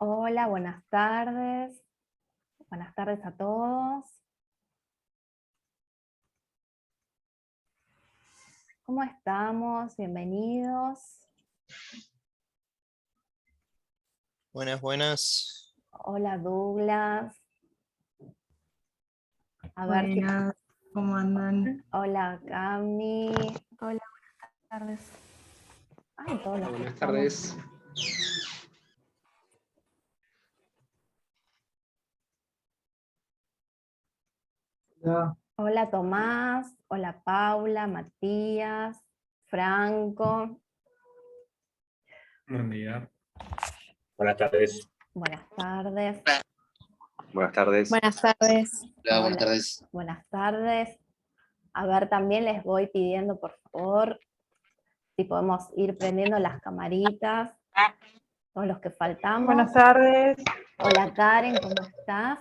Hola, buenas tardes. Buenas tardes a todos. ¿Cómo estamos? Bienvenidos. Buenas, buenas. Hola, Douglas. A ver si... Buenas, ¿cómo andan? Hola, Cami. Hola, buenas tardes. Ay, todos los que Buenas estamos. tardes. Hola. Hola, Tomás. Hola, Paula, Matías, Franco. Buen día. Buenas tardes. Buenas tardes. Buenas tardes. Buenas tardes. Hola, buenas Hola. tardes. Buenas tardes. A ver, también les voy pidiendo, por favor, si podemos ir prendiendo las camaritas, todos los que faltamos. Buenas tardes. Hola, Karen, ¿cómo estás?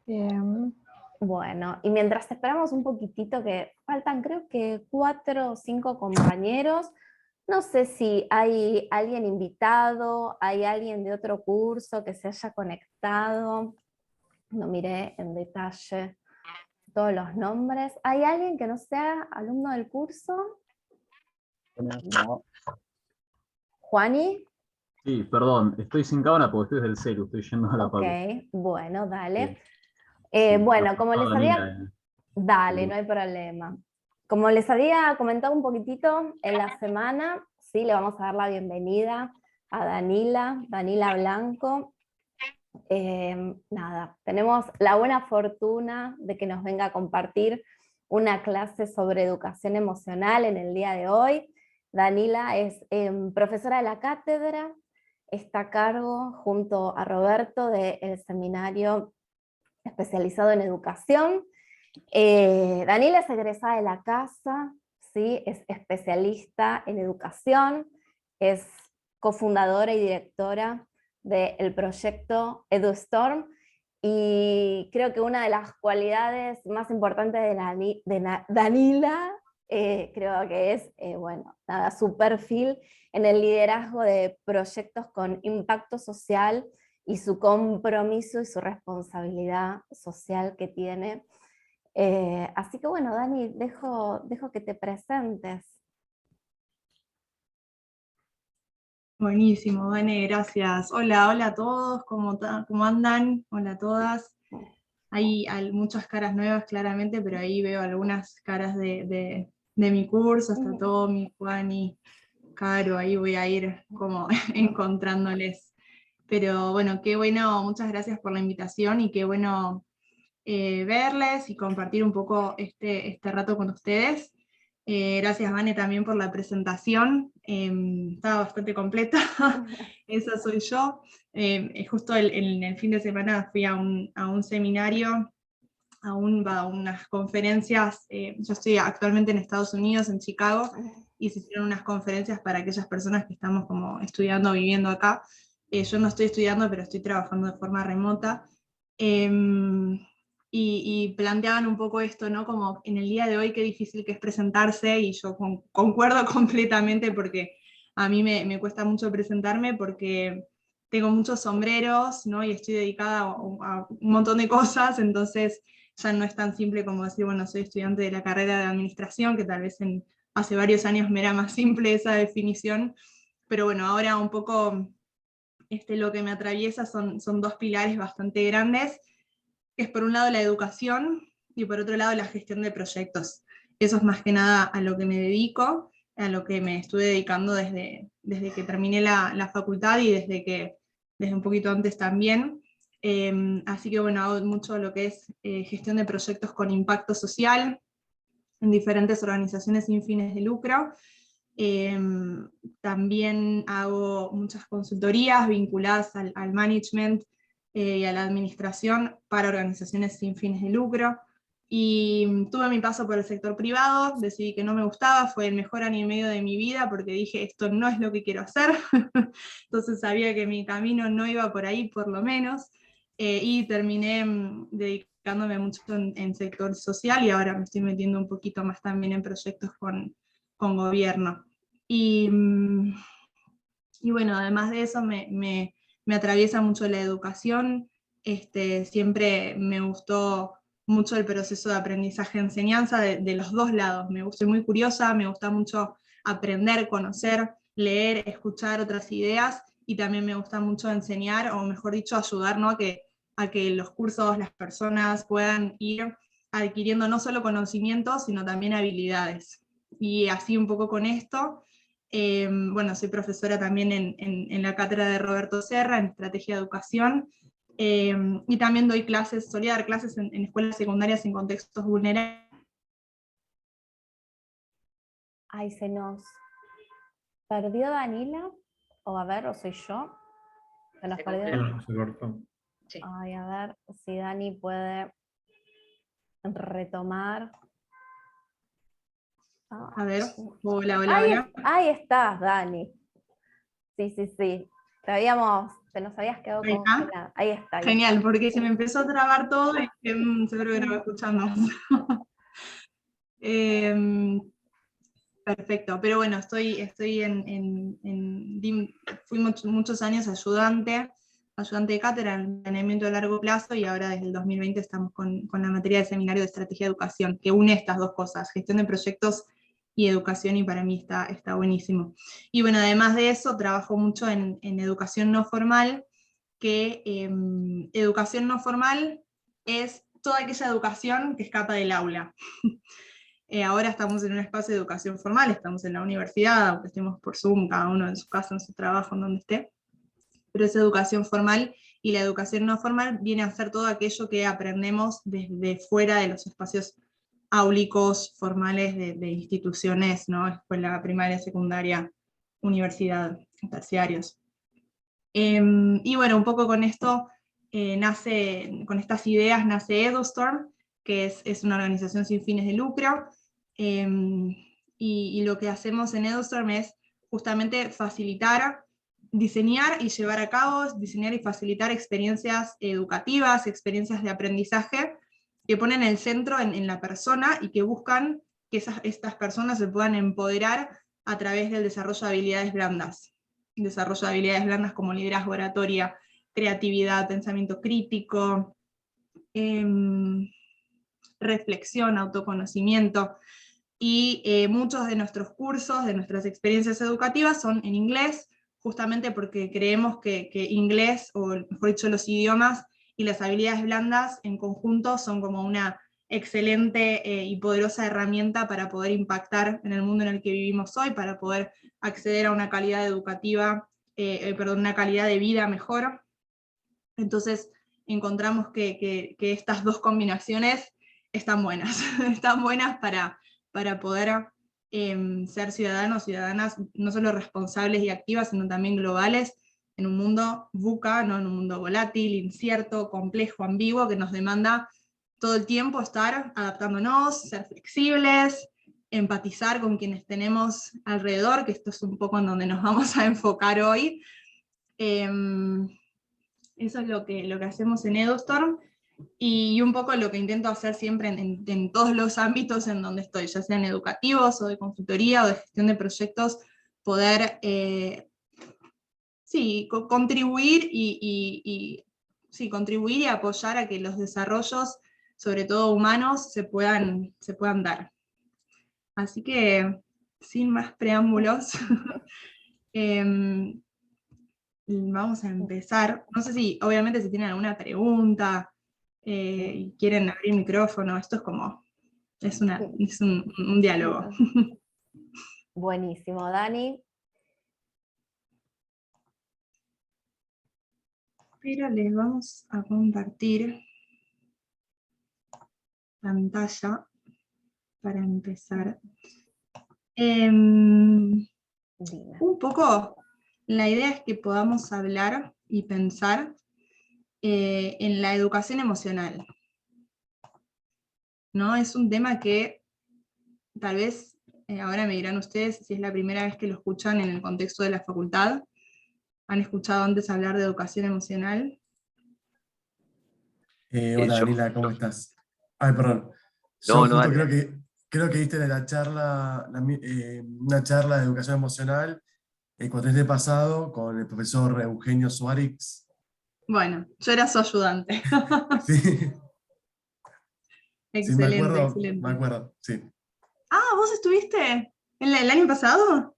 Bien. Bueno, y mientras esperamos un poquitito, que faltan creo que 4 o 5 compañeros, no sé si hay alguien invitado, hay alguien de otro curso que se haya conectado, no miré en detalle todos los nombres. ¿Hay alguien que no sea alumno del curso? No. ¿Juani? Sí, perdón, estoy sin cámara porque estoy desde el celu, estoy yendo a la Ok, facu. bueno, dale. Sí, Bueno, como les Danila, había... Dale, no hay problema. Como les había comentado un poquitito en la semana, sí, le vamos a dar la bienvenida a Danila Blanco. Nada, tenemos la buena fortuna de que nos venga a compartir una clase sobre educación emocional en el día de hoy. Danila es profesora de la cátedra, está a cargo junto a Roberto del seminario especializado en educación. Danila es egresada de la casa, ¿sí? Es especialista en educación, es cofundadora y directora del proyecto EduStorm, y creo que una de las cualidades más importantes de Danila, creo que es, bueno, nada, su perfil en el liderazgo de proyectos con impacto social y su compromiso y su responsabilidad social que tiene. Así que bueno, Dani, dejo que te presentes. Buenísimo, Vane, gracias. Hola, hola a todos, ¿cómo andan? Hola a todas. Hay muchas caras nuevas, claramente, pero ahí veo algunas caras de mi curso, hasta Tommy, Juani, Caro, ahí voy a ir como encontrándoles. Pero bueno, qué bueno, muchas gracias por la invitación y qué bueno verles y compartir un poco este rato con ustedes. Gracias, Vane, también por la presentación. Estaba bastante completa, esa soy yo. Justo en el fin de semana fui a un seminario, a unas conferencias. Yo estoy actualmente en Estados Unidos, en Chicago, y se hicieron unas conferencias para aquellas personas que estamos como estudiando, viviendo acá. Yo no estoy estudiando, pero estoy trabajando de forma remota. Y planteaban un poco esto, ¿no? Como en el día de hoy qué difícil que es presentarse, y yo concuerdo completamente, porque a mí me cuesta mucho presentarme porque tengo muchos sombreros, ¿no? Y estoy dedicada a un montón de cosas, entonces ya no es tan simple como decir, bueno, soy estudiante de la carrera de administración, que tal vez hace varios años me era más simple esa definición, pero bueno, ahora un poco lo que me atraviesa son dos pilares bastante grandes, que es por un lado la educación y por otro lado la gestión de proyectos. Eso es más que nada a lo que me dedico, a lo que me estuve dedicando desde que terminé la facultad y desde un poquito antes también. Así que bueno, hago mucho lo que es gestión de proyectos con impacto social en diferentes organizaciones sin fines de lucro. También hago muchas consultorías vinculadas al management y a la administración para organizaciones sin fines de lucro. Y tuve mi paso por el sector privado, decidí que no me gustaba, fue el mejor año y medio de mi vida porque dije, esto no es lo que quiero hacer. Entonces sabía que mi camino no iba por ahí, por lo menos, y terminé dedicándome mucho en sector social, y ahora me estoy metiendo un poquito más también en proyectos con gobierno. Y Y bueno, además de eso me atraviesa mucho la educación. Siempre me gustó mucho el proceso de aprendizaje-enseñanza de los dos lados. Soy muy curiosa, me gusta mucho aprender, conocer, leer, escuchar otras ideas, y también me gusta mucho enseñar, o mejor dicho, ayudar, ¿no? a que los cursos, las personas puedan ir adquiriendo no solo conocimientos, sino también habilidades. Y así un poco con esto, bueno, soy profesora también en la cátedra de Roberto Serra, en Estrategia de Educación, y también doy clases, solía dar clases en escuelas secundarias en contextos vulnerables. Ay, se nos perdió Danila, o a ver, o soy yo. Se nos perdió. Se cortó. Sí. Ay, a ver si Dani puede retomar. A ver, hola, hola, Ahí, hola. ahí estás, Dani. Sí, sí, sí. Se nos habías quedado Ahí está. congelada. Ahí está. Genial, porque se me empezó a trabar todo y seguro que no me escuchan más. Perfecto, pero bueno, estoy fui muchos años ayudante de cátedra en planeamiento a largo plazo, y ahora desde el 2020 estamos con la materia de seminario de estrategia de educación, que une estas dos cosas, gestión de proyectos y educación, y para mí está buenísimo. Y bueno, además de eso, trabajo mucho en educación no formal, que educación no formal es toda aquella educación que escapa del aula. Ahora estamos en un espacio de educación formal, estamos en la universidad, aunque estemos por Zoom, cada uno en su casa, en su trabajo, en donde esté, pero es educación formal, y la educación no formal viene a ser todo aquello que aprendemos desde fuera de los espacios áulicos, formales de instituciones, ¿no? Escuela primaria, secundaria, universidad, terciarios. Y bueno, un poco con esto con estas ideas nace EduStorm, que es una organización sin fines de lucro, y lo que hacemos en EduStorm es justamente facilitar, diseñar y llevar a cabo, diseñar y facilitar experiencias educativas, experiencias de aprendizaje, que ponen el centro en la persona, y que buscan que estas personas se puedan empoderar a través del desarrollo de habilidades blandas. Desarrollo de habilidades blandas como liderazgo, oratoria, creatividad, pensamiento crítico, reflexión, autoconocimiento. Y muchos de nuestros cursos, de nuestras experiencias educativas son en inglés, justamente porque creemos que inglés, o mejor dicho, los idiomas y las habilidades blandas en conjunto son como una excelente y poderosa herramienta para poder impactar en el mundo en el que vivimos hoy, para poder acceder a una calidad educativa, una calidad de vida mejor. Entonces encontramos que estas dos combinaciones están buenas, están buenas para poder ser ciudadanos, ciudadanas, no solo responsables y activas, sino también globales, en un mundo VUCA, ¿no? En un mundo volátil, incierto, complejo, ambiguo, que nos demanda todo el tiempo estar adaptándonos, ser flexibles, empatizar con quienes tenemos alrededor, que esto es un poco en donde nos vamos a enfocar hoy. Eso es lo que hacemos en EduStorm, y un poco lo que intento hacer siempre en todos los ámbitos en donde estoy, ya sean educativos, o de consultoría, o de gestión de proyectos, poder contribuir contribuir y apoyar a que los desarrollos, sobre todo humanos, se puedan dar. Así que, sin más preámbulos, vamos a empezar. No sé si, obviamente, si tienen alguna pregunta y quieren abrir micrófono, esto es como, es un diálogo. Buenísimo, Dani. Pero les vamos a compartir pantalla para empezar. Un poco, la idea es que podamos hablar y pensar en la educación emocional, ¿no? Es un tema que tal vez, ahora me dirán ustedes si es la primera vez que lo escuchan en el contexto de la facultad. ¿Han escuchado antes hablar de educación emocional? Hola Daniela, ¿cómo estás? Ay, perdón. No, Yo no, justo dale. creo que diste de la charla, una charla de educación emocional, el cuatrimestre pasado con el profesor Eugenio Suárez. Bueno, yo era su ayudante. Sí, sí, Excelente, me excelente. acuerdo, sí. Ah, ¿vos estuviste el año pasado?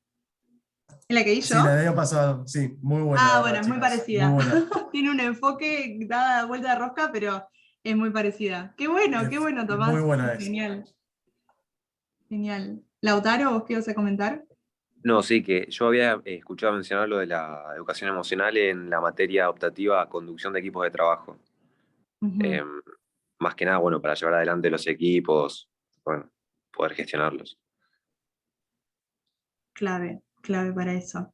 ¿En la que di Sí, la yo? del año pasado, sí, muy buena, Ah, la bueno, verdad, es muy chicas, muy parecida. buena. Tiene un enfoque dada vuelta de rosca, pero es muy parecida. Qué bueno, Es muy Tomás. buena es. Genial, genial. Lautaro, ¿vos qué ibas a comentar? No, sí, que yo había escuchado mencionar lo de la educación emocional en la materia optativa conducción de equipos de trabajo. Ujú. Eh, Más que nada, bueno, para llevar adelante los equipos, bueno, poder gestionarlos. Clave, clave para eso.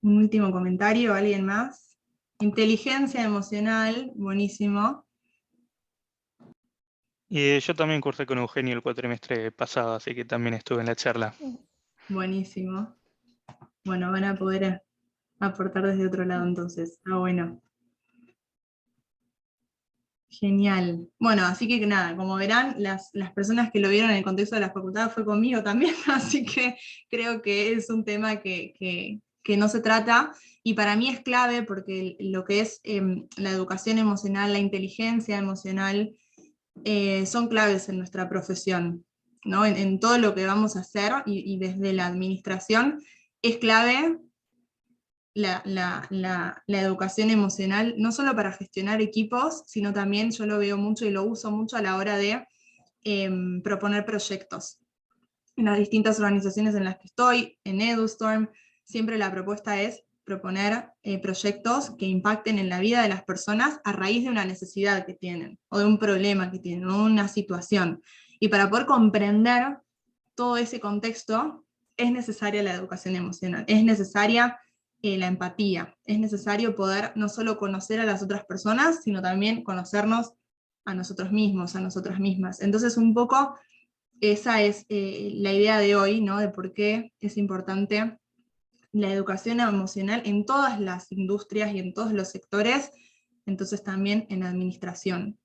Un último comentario, ¿alguien más? Inteligencia emocional, buenísimo. Y yo también cursé con Eugenio el cuatrimestre pasado, así que también estuve en la charla. Buenísimo. Bueno, van a poder aportar desde otro lado entonces. Ah, bueno. Genial. Bueno, así que nada, como verán, las personas que lo vieron en el contexto de la facultad fue conmigo también, así que creo que es un tema que no se trata, y para mí es clave porque lo que es la educación emocional, la inteligencia emocional, son claves en nuestra profesión, ¿no? En todo lo que vamos a hacer y desde la administración es clave la educación emocional, no solo para gestionar equipos, sino también yo lo veo mucho y lo uso mucho a la hora de proponer proyectos. En las distintas organizaciones en las que estoy, en EduStorm, siempre la propuesta es proponer proyectos que impacten en la vida de las personas a raíz de una necesidad que tienen, o de un problema que tienen, o una situación. Y para poder comprender todo ese contexto, es necesaria la educación emocional, es necesaria la empatía, es necesario poder no solo conocer a las otras personas, sino también conocernos a nosotros mismos, a nosotras mismas. Entonces un poco esa es la idea de hoy, ¿no? De por qué es importante la educación emocional en todas las industrias y en todos los sectores, entonces también en la administración.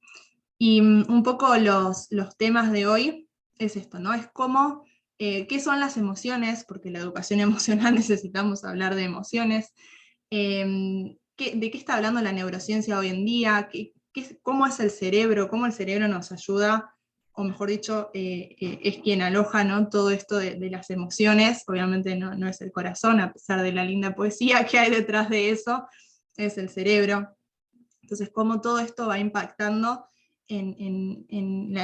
Y un poco los temas de hoy es esto, ¿no? Es cómo, qué son las emociones, porque la educación emocional necesitamos hablar de emociones, de qué está hablando la neurociencia hoy en día, cómo es el cerebro, cómo el cerebro nos ayuda, o mejor dicho, es quien aloja, ¿no? Todo esto de las emociones. Obviamente no es el corazón, a pesar de la linda poesía que hay detrás de eso, es el cerebro. Entonces, cómo todo esto va impactando en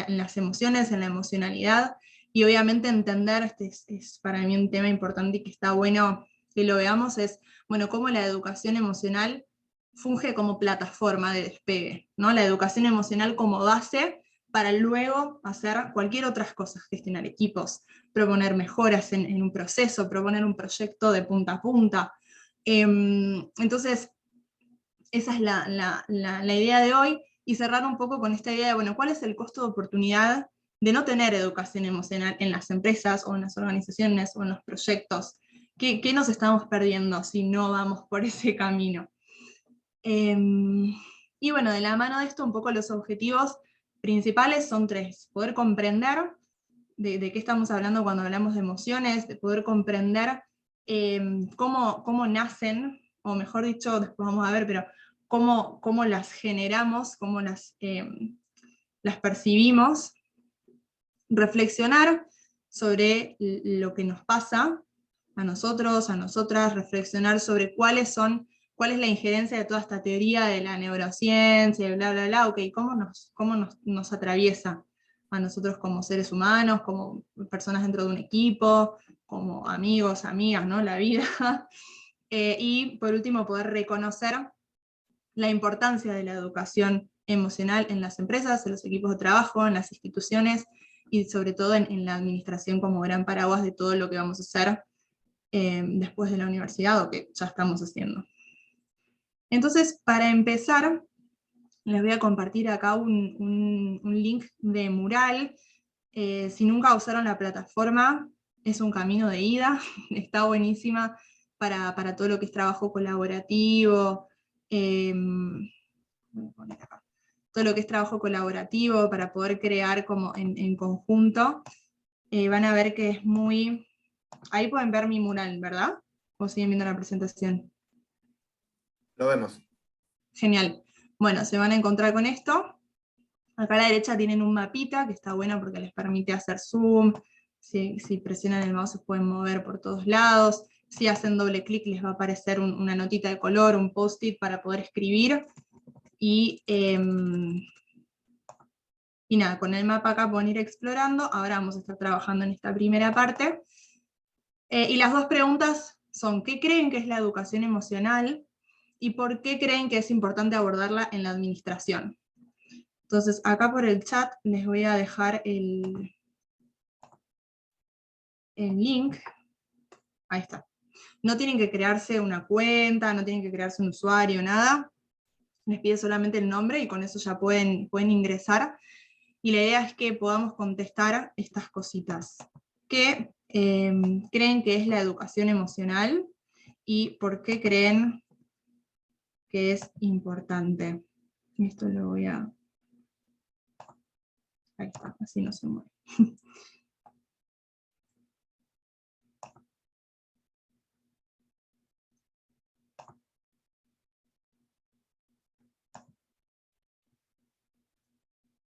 las emociones, en la emocionalidad, y obviamente entender, este es para mí un tema importante y que está bueno que lo veamos, es, bueno, cómo la educación emocional funge como plataforma de despegue, ¿no? La educación emocional como base para luego hacer cualquier otras cosa, gestionar equipos, proponer mejoras en un proceso, proponer un proyecto de punta a punta. Entonces, esa es la idea de hoy, y cerrar un poco con esta idea de, bueno, ¿cuál es el costo de oportunidad de no tener educación emocional en las empresas o en las organizaciones o en los proyectos? ¿Qué nos estamos perdiendo si no vamos por ese camino? Y bueno, de la mano de esto, un poco los objetivos principales son tres: poder comprender de qué estamos hablando cuando hablamos de emociones, de poder comprender cómo nacen, o mejor dicho, después vamos a ver, pero cómo las generamos, cómo las percibimos, reflexionar sobre lo que nos pasa a nosotros, a nosotras, reflexionar sobre cuál es la injerencia de toda esta teoría de la neurociencia, y bla, bla, bla, ok, cómo nos atraviesa a nosotros como seres humanos, como personas dentro de un equipo, como amigos, amigas, ¿no? La vida. Y por último, poder reconocer la importancia de la educación emocional en las empresas, en los equipos de trabajo, en las instituciones, y sobre todo en la administración como gran paraguas de todo lo que vamos a hacer después de la universidad, o que ya estamos haciendo. Entonces, para empezar, les voy a compartir acá un link de Mural. Si nunca usaron la plataforma, es un camino de ida, está buenísima para todo lo que es trabajo colaborativo, voy a poner acá, todo lo que es trabajo colaborativo, para poder crear como en conjunto. Van a ver que es muy Ahí pueden ver mi mural, ¿verdad? ¿O siguen viendo la presentación? Lo vemos. Genial. Bueno, se van a encontrar con esto. Acá a la derecha tienen un mapita que está bueno porque les permite hacer zoom. Si presionan el mouse se pueden mover por todos lados. Si hacen doble clic les va a aparecer una notita de color, un post-it para poder escribir. Y nada, con el mapa acá pueden ir explorando. Ahora vamos a estar trabajando en esta primera parte. Y las dos preguntas son, ¿qué creen que es la educación emocional? ¿Y por qué creen que es importante abordarla en la administración? Entonces, acá por el chat les voy a dejar el link. Ahí está. No tienen que crearse una cuenta, no tienen que crearse un usuario, nada. Les pide solamente el nombre y con eso ya pueden ingresar. Y la idea es que podamos contestar estas cositas. ¿Qué creen que es la educación emocional? ¿Y por qué creen que es importante? Esto lo voy a... Ahí está, así no se mueve.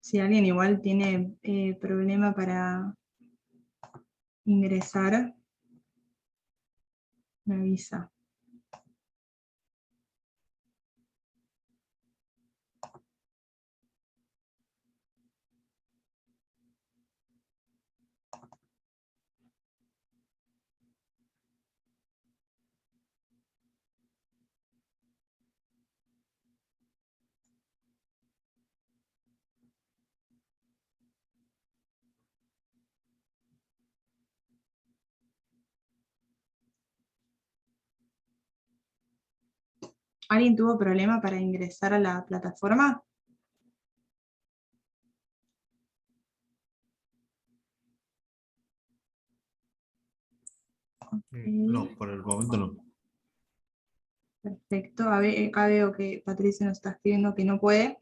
Si alguien igual tiene problema para ingresar, me avisa. ¿Alguien tuvo problema para ingresar a la plataforma? No, por el momento no. Perfecto, acá veo que Patricia nos está escribiendo que no puede.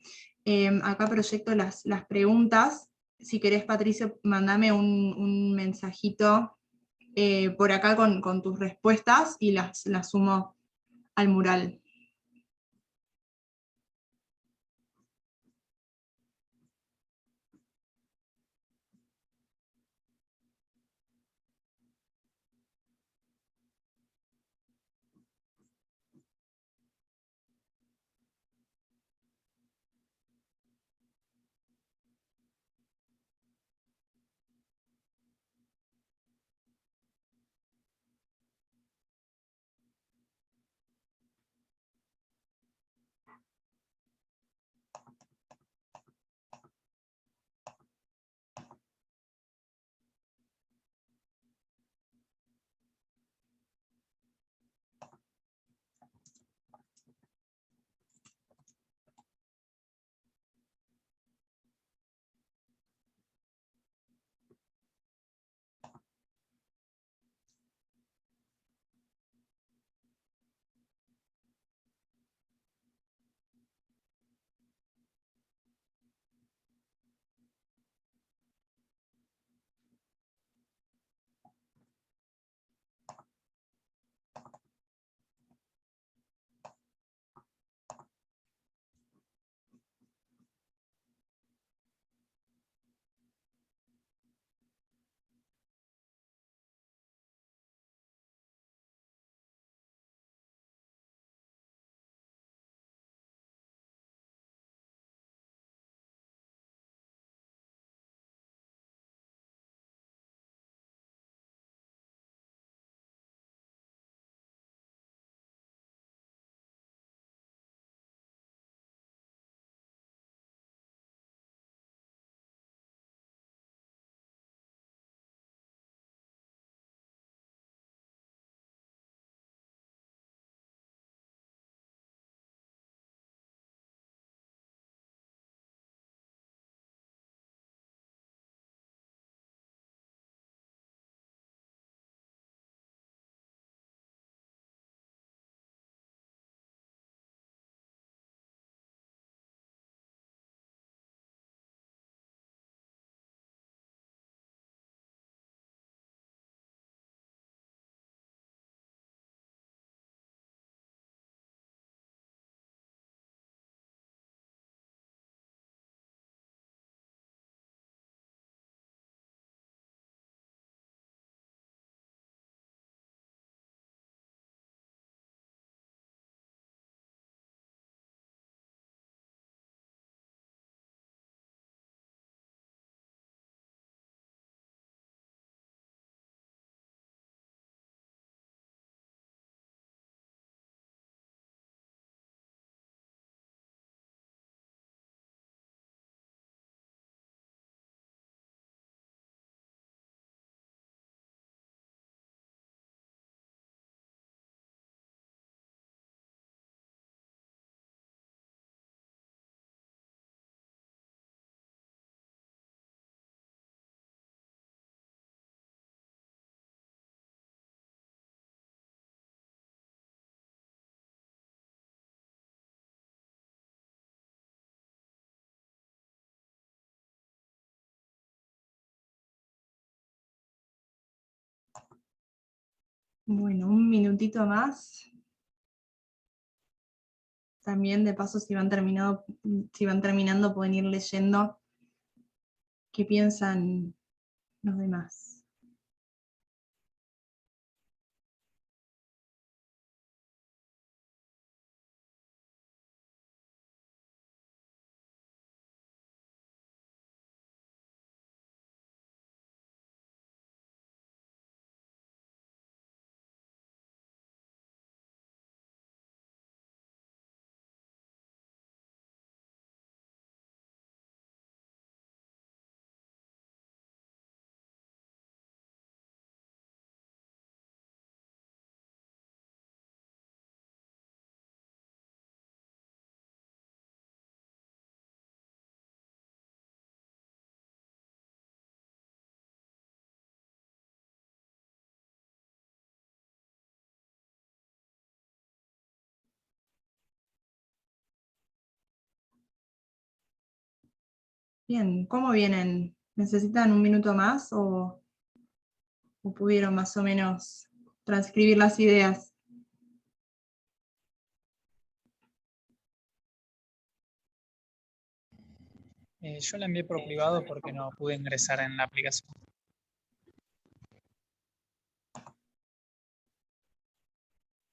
Acá proyecto las preguntas. Si querés, Patricia, mandame un mensajito por acá con tus respuestas y las sumo al mural. Bueno, un minutito más. También de paso si van terminando pueden ir leyendo qué piensan los demás. Bien, ¿cómo vienen? ¿Necesitan un minuto más o pudieron más o menos transcribir las ideas? Yo la envié por privado porque no pude ingresar en la aplicación.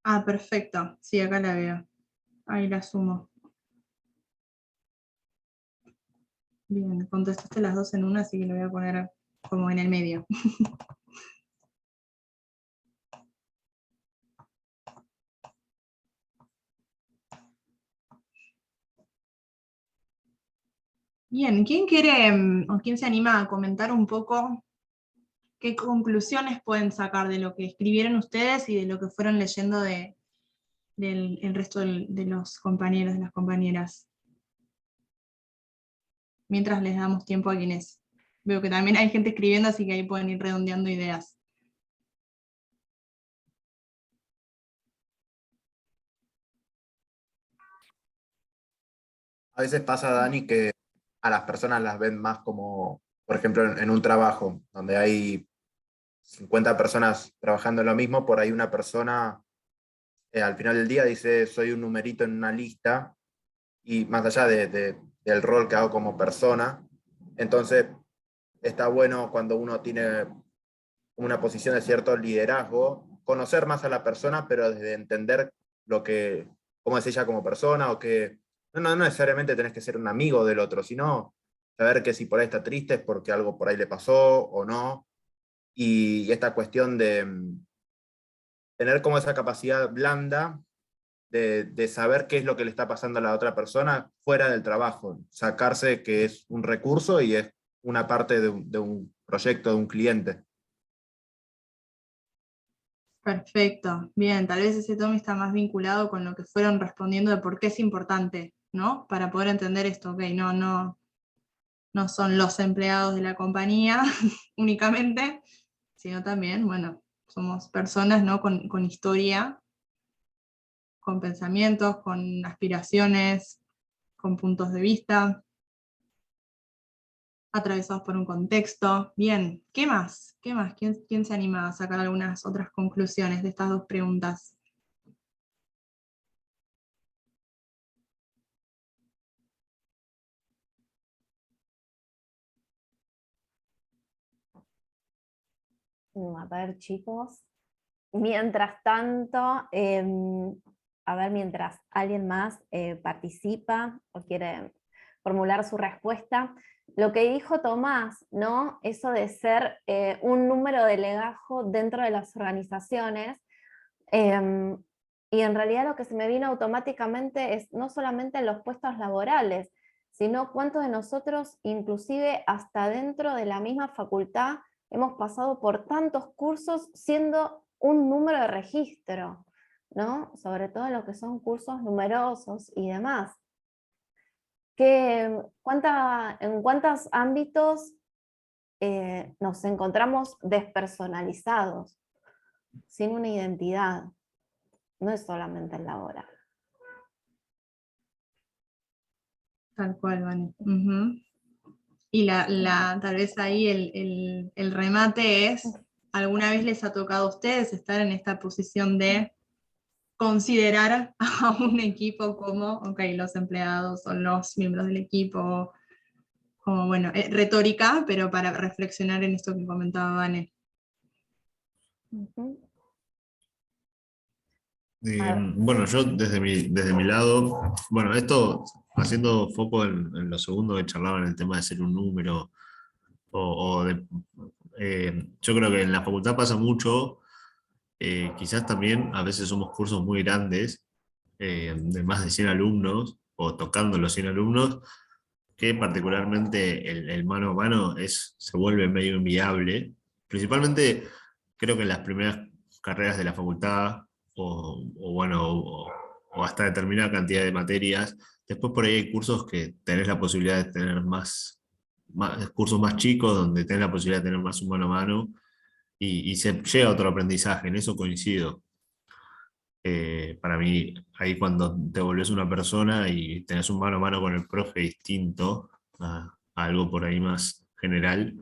Ah, perfecto. Sí, acá la veo. Ahí la sumo. Bien, contestaste las dos en una, así que lo voy a poner como en el medio. Bien, ¿quién quiere o quién se anima a comentar un poco qué conclusiones pueden sacar de lo que escribieron ustedes y de lo que fueron leyendo del el resto de los compañeros, de las compañeras? Mientras les damos tiempo a quienes. Veo que también hay gente escribiendo, así que ahí pueden ir redondeando ideas. A veces pasa, Dani, que a las personas las ven más como, por ejemplo, en un trabajo donde hay 50 personas trabajando en lo mismo, por ahí una persona al final del día dice, soy un numerito en una lista, y más allá del rol que hago como persona, entonces está bueno cuando uno tiene una posición de cierto liderazgo, conocer más a la persona, pero desde entender cómo es ella como persona, o que no necesariamente tenés que ser un amigo del otro, sino saber que si por ahí está triste es porque algo por ahí le pasó o no, y esta cuestión de tener como esa capacidad blanda de saber qué es lo que le está pasando a la otra persona fuera del trabajo, sacarse que es un recurso y es una parte de un proyecto, de un cliente. Perfecto, bien, tal vez ese Tommy está más vinculado con lo que fueron respondiendo de por qué es importante, ¿no? Para poder entender esto, ok, no son los empleados de la compañía únicamente, sino también, bueno, somos personas, ¿no? Con historia, con pensamientos, con aspiraciones, con puntos de vista, atravesados por un contexto. Bien, ¿qué más? ¿Qué más? ¿Quién se anima a sacar algunas otras conclusiones de estas dos preguntas? A ver, chicos. Mientras tanto, a ver, mientras alguien más participa o quiere formular su respuesta, lo que dijo Tomás, ¿no? Eso de ser un número de legajo dentro de las organizaciones, y en realidad lo que se me vino automáticamente es no solamente en los puestos laborales, sino cuántos de nosotros, inclusive hasta dentro de la misma facultad, hemos pasado por tantos cursos siendo un número de registro, ¿no? Sobre todo en lo que son cursos numerosos y demás. ¿En cuántos ámbitos nos encontramos despersonalizados, sin una identidad? No es solamente el laboral. Tal cual, Vani. Ujú. Y tal vez ahí el remate es ¿alguna vez les ha tocado a ustedes estar en esta posición de considerar a un equipo como, ok, los empleados o los miembros del equipo, como, bueno, retórica, pero para reflexionar en esto que comentaba Vane? Ujú. Bueno, yo desde mi lado, bueno, esto haciendo foco en lo segundo que charlaba en el tema de ser un número, yo creo que en la facultad pasa mucho, quizás también a veces somos cursos muy grandes, de más de 100 alumnos, o tocando los 100 alumnos, que particularmente el mano a mano se vuelve medio inviable. Principalmente creo que en las primeras carreras de la facultad, o hasta determinada cantidad de materias. Después por ahí hay cursos que tenés la posibilidad de tener cursos más chicos, donde tenés la posibilidad de tener más un mano a mano, y se llega a otro aprendizaje, en eso coincido. Para mí, ahí cuando te volvés una persona y tenés un mano a mano con el profe distinto a algo por ahí más general,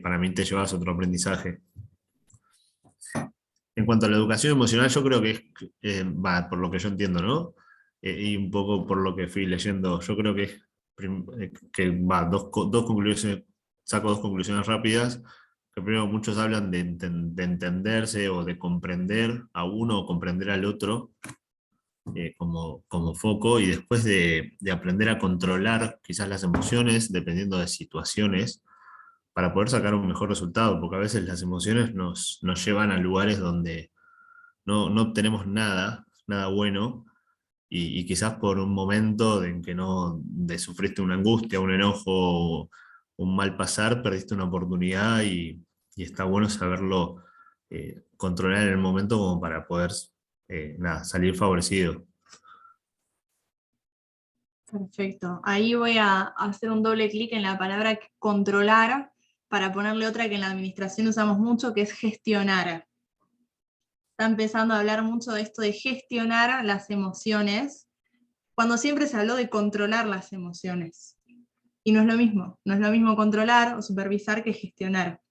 para mí te llevas a otro aprendizaje. En cuanto a la educación emocional, yo creo que por lo que yo entiendo, ¿no? Y un poco por lo que fui leyendo, yo creo que dos conclusiones, saco dos conclusiones rápidas. Que primero, muchos hablan de entenderse o de comprender a uno o comprender al otro como foco, y después de aprender a controlar quizás las emociones dependiendo de situaciones, para poder sacar un mejor resultado, porque a veces las emociones nos llevan a lugares donde no obtenemos nada bueno, y quizás por un momento en que sufriste una angustia, un enojo, un mal pasar, perdiste una oportunidad, y está bueno saberlo controlar en el momento como para poder salir favorecido. Perfecto. Ahí voy a hacer un doble clic en la palabra controlar para ponerle otra que en la administración usamos mucho, que es gestionar. Está empezando a hablar mucho de esto de gestionar las emociones, cuando siempre se habló de controlar las emociones. Y no es lo mismo controlar o supervisar que gestionar.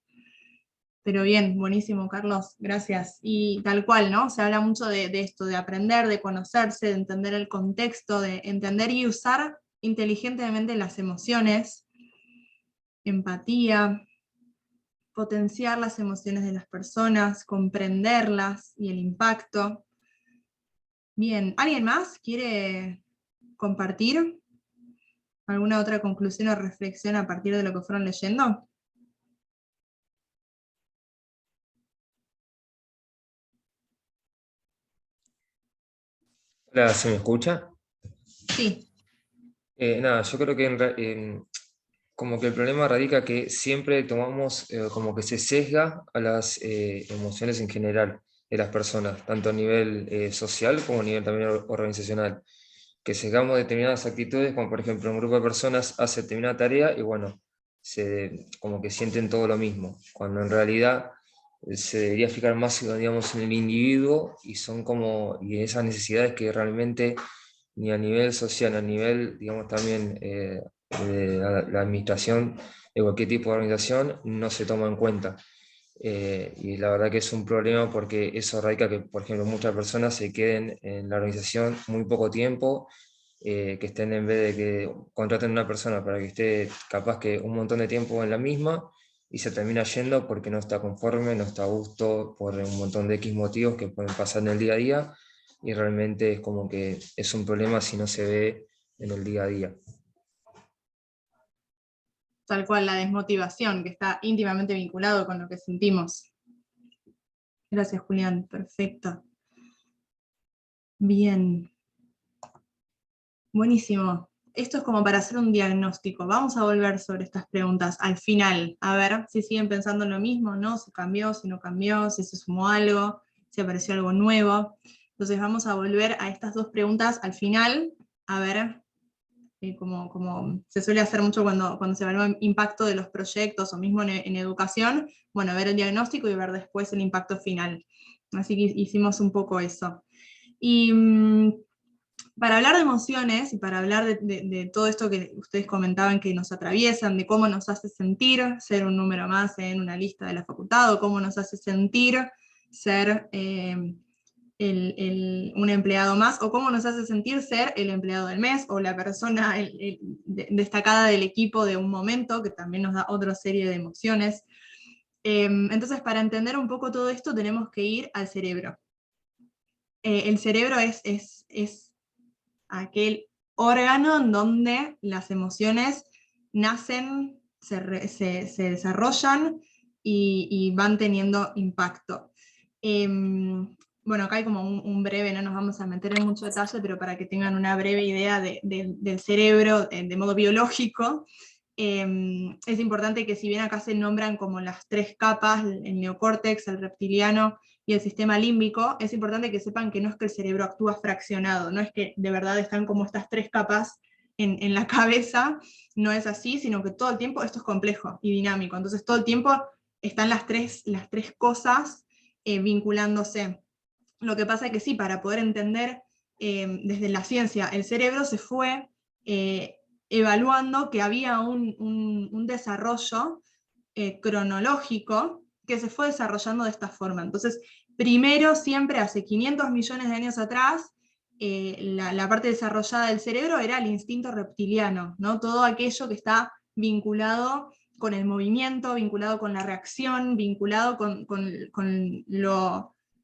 Pero bien, buenísimo, Carlos, gracias. Y tal cual, ¿no? Se habla mucho de esto, de aprender, de conocerse, de entender el contexto, de entender y usar inteligentemente las emociones, empatía, potenciar las emociones de las personas, comprenderlas y el impacto. Bien, ¿alguien más quiere compartir alguna otra conclusión o reflexión a partir de lo que fueron leyendo? Hola, ¿se me escucha? Sí. Nada, yo creo que como que el problema radica que siempre tomamos como que se sesga a las emociones en general de las personas, tanto a nivel social como a nivel también organizacional. Que sesgamos determinadas actitudes, como por ejemplo un grupo de personas hace determinada tarea y bueno, como que sienten todo lo mismo, cuando en realidad se debería fijar más, digamos, en el individuo, y y esas necesidades que realmente ni a nivel social, a nivel, digamos, también de la administración de cualquier tipo de organización no se toma en cuenta. Y la verdad que es un problema, porque eso radica que, por ejemplo, muchas personas se queden en la organización muy poco tiempo, que estén, en vez de que contraten a una persona para que esté capaz que un montón de tiempo en la misma, y se termina yendo porque no está conforme, no está a gusto, por un montón de X motivos que pueden pasar en el día a día, y realmente es como que es un problema si no se ve en el día a día. Tal cual, la desmotivación, que está íntimamente vinculado con lo que sentimos. Gracias, Julián, perfecto. Bien. Buenísimo. Esto es como para hacer un diagnóstico. Vamos a volver sobre estas preguntas al final, a ver si siguen pensando lo mismo, ¿no? Si cambió, si no cambió, si se sumó algo, si apareció algo nuevo. Entonces vamos a volver a estas dos preguntas al final, a ver, como se suele hacer mucho cuando se evalúa el impacto de los proyectos o mismo en educación, bueno, ver el diagnóstico y ver después el impacto final. Así que hicimos un poco eso. Y Para hablar de emociones y para hablar de todo esto que ustedes comentaban que nos atraviesan, de cómo nos hace sentir ser un número más en una lista de la facultad, o cómo nos hace sentir ser un empleado más, o cómo nos hace sentir ser el empleado del mes, o la persona destacada del equipo de un momento, que también nos da otra serie de emociones. Entonces, para entender un poco todo esto, tenemos que ir al cerebro. El cerebro es aquel órgano en donde las emociones nacen, se desarrollan y van teniendo impacto. Bueno, acá hay como un breve, no nos vamos a meter en mucho detalle, pero para que tengan una breve idea del cerebro de modo biológico, es importante que si bien acá se nombran como las 3 capas, el neocórtex, el reptiliano y el sistema límbico, es importante que sepan que no es que el cerebro actúa fraccionado, no es que de verdad están como estas 3 capas en la cabeza, no es así, sino que todo el tiempo esto es complejo y dinámico, entonces todo el tiempo están las tres cosas vinculándose. Lo que pasa es que sí, para poder entender desde la ciencia el cerebro, se fue evaluando que había un desarrollo cronológico que se fue desarrollando de esta forma. Entonces, primero, siempre hace 500 millones de años atrás, la parte desarrollada del cerebro era el instinto reptiliano, ¿no? Todo aquello que está vinculado con el movimiento, vinculado con la reacción, vinculado con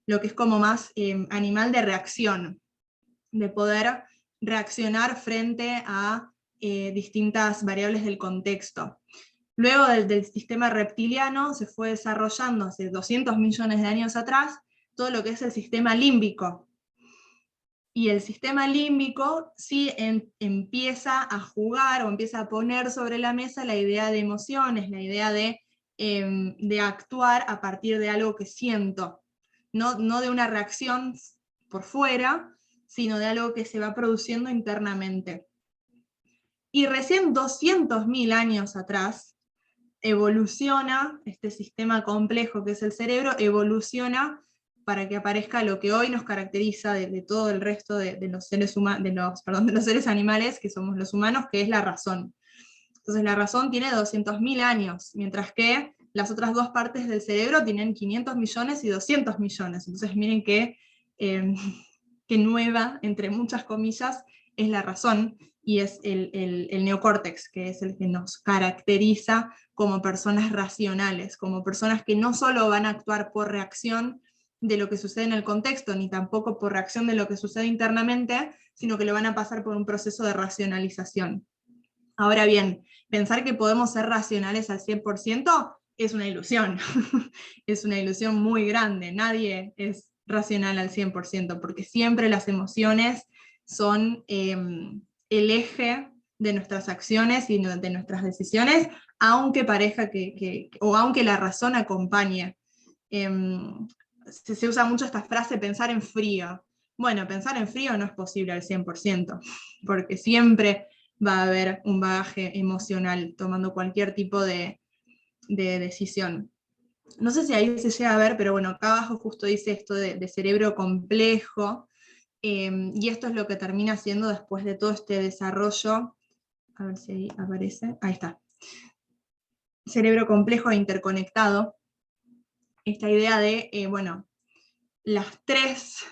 lo que es como más animal de reacción, de poder reaccionar frente a distintas variables del contexto. Luego del sistema reptiliano se fue desarrollando hace 200 millones de años atrás todo lo que es el sistema límbico. Y el sistema límbico sí empieza a jugar o empieza a poner sobre la mesa la idea de emociones, la idea de actuar a partir de algo que siento, no de una reacción por fuera, sino de algo que se va produciendo internamente. Y recién 200.000 años atrás evoluciona este sistema complejo que es el cerebro, evoluciona para que aparezca lo que hoy nos caracteriza de todo el resto de los seres de los seres animales, que somos los humanos, que es la razón. Entonces la razón tiene 200.000 años, mientras que las otras 2 partes del cerebro tienen 500 millones y 200 millones. Entonces miren que nueva, entre muchas comillas, es la razón, y es el neocórtex, que es el que nos caracteriza como personas racionales, como personas que no solo van a actuar por reacción de lo que sucede en el contexto, ni tampoco por reacción de lo que sucede internamente, sino que lo van a pasar por un proceso de racionalización. Ahora bien, pensar que podemos ser racionales al 100% es una ilusión, es una ilusión muy grande, nadie es racional al 100%, porque siempre las emociones son el eje de nuestras acciones y de nuestras decisiones, aunque parezca o aunque la razón acompañe. Se usa mucho esta frase, pensar en frío. Bueno, pensar en frío no es posible al 100%, porque siempre va a haber un bagaje emocional tomando cualquier tipo de decisión. No sé si ahí se llega a ver, pero bueno, acá abajo justo dice esto de cerebro complejo, y esto es lo que termina siendo después de todo este desarrollo. A ver si ahí aparece. Ahí está. Cerebro complejo e interconectado. Esta idea de, bueno, las 3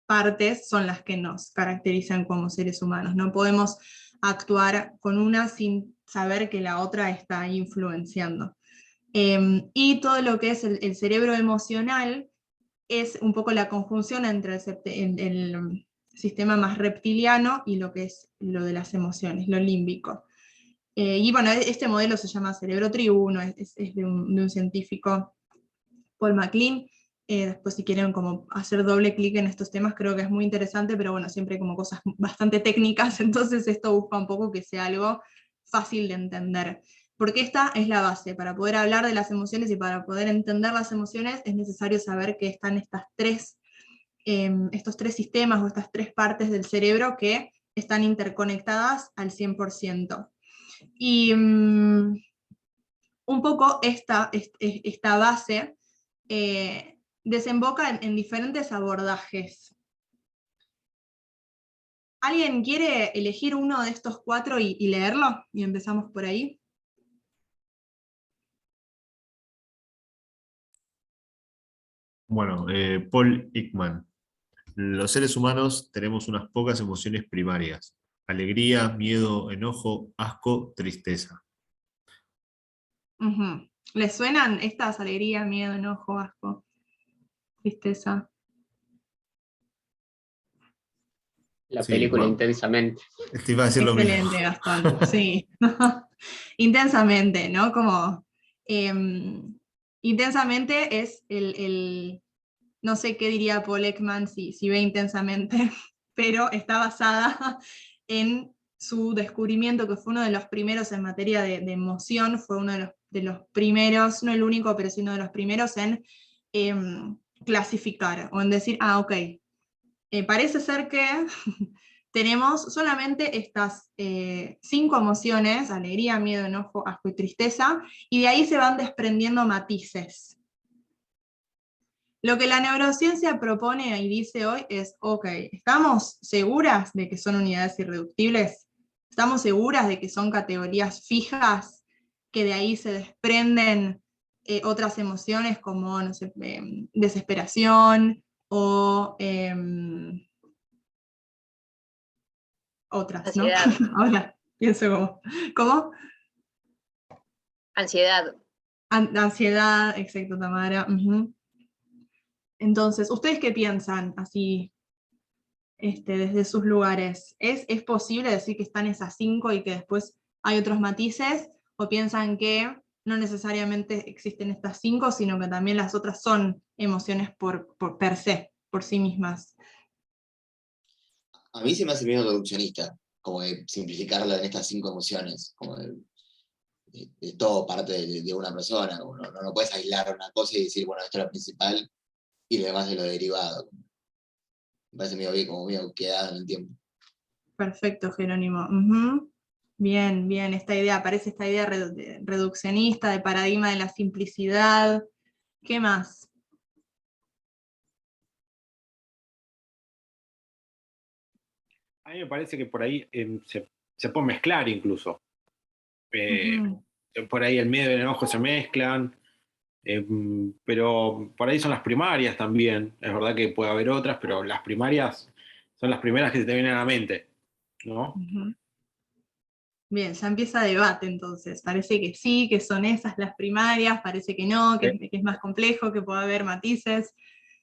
partes son las que nos caracterizan como seres humanos. No podemos actuar con una sin saber que la otra está influenciando. Y todo lo que es el cerebro emocional es un poco la conjunción entre el sistema más reptiliano y lo que es lo de las emociones, lo límbico. Y bueno, este modelo se llama cerebro triuno, es de un científico, Paul MacLean. Después si quieren como hacer doble clic en estos temas, creo que es muy interesante, pero bueno, siempre hay como cosas bastante técnicas, entonces esto busca un poco que sea algo fácil de entender. Porque esta es la base, para poder hablar de las emociones y para poder entender las emociones es necesario saber que están estos 3 sistemas o estas 3 partes del cerebro que están interconectadas al 100%. Y un poco esta base desemboca en diferentes abordajes. ¿Alguien quiere elegir uno de estos 4 y leerlo? Y empezamos por ahí. Bueno, Paul Ekman. Los seres humanos tenemos unas pocas emociones primarias: alegría, miedo, enojo, asco, tristeza. Ujú. ¿Les suenan estas? Alegría, miedo, enojo, asco, tristeza. La Sí, película bueno, Intensamente. te iba a decir lo mismo. Excelente, Gastón, sí. Intensamente, ¿no? Como intensamente es no sé qué diría Paul Ekman si ve intensamente, pero está basada en su descubrimiento, que fue uno de los primeros en materia de emoción, fue uno de los primeros, no el único, pero sí uno de los primeros en clasificar, o en decir, ok, parece ser que tenemos solamente estas 5 emociones: alegría, miedo, enojo, asco y tristeza, y de ahí se van desprendiendo matices. Lo que la neurociencia propone y dice hoy es, ok, ¿estamos seguras de que son unidades irreductibles? ¿Estamos seguras de que son categorías fijas, que de ahí se desprenden otras emociones como, no sé, desesperación o otras, ¿no? Ansiedad. Ahora pienso ¿cómo? Ansiedad. Ansiedad, exacto, Tamara. Ujú. Entonces, ¿ustedes qué piensan así desde sus lugares? ¿Es posible decir que están esas 5 y que después hay otros matices? ¿O piensan que no necesariamente existen estas 5, sino que también las otras son emociones por per se, por sí mismas? A mí se me hace medio reduccionista, como de simplificarla en estas 5 emociones, como de todo parte de una persona. Como no puedes aislar una cosa y decir, bueno, esto es lo principal y lo demás es lo derivado. Me parece como medio quedado en el tiempo. Perfecto, Jerónimo. Ujú. Bien, bien, aparece esta idea reduccionista, de paradigma de la simplicidad. ¿Qué más? A mí me parece que por ahí se puede mezclar incluso. Ujú. Por ahí el miedo y el enojo se mezclan, pero por ahí son las primarias también. Es verdad que puede haber otras, pero las primarias son las primeras que se te vienen a la mente, ¿no? Ujú. Bien, ya empieza debate entonces. Parece que sí, que son esas las primarias, parece que no, que es más complejo, que puede haber matices.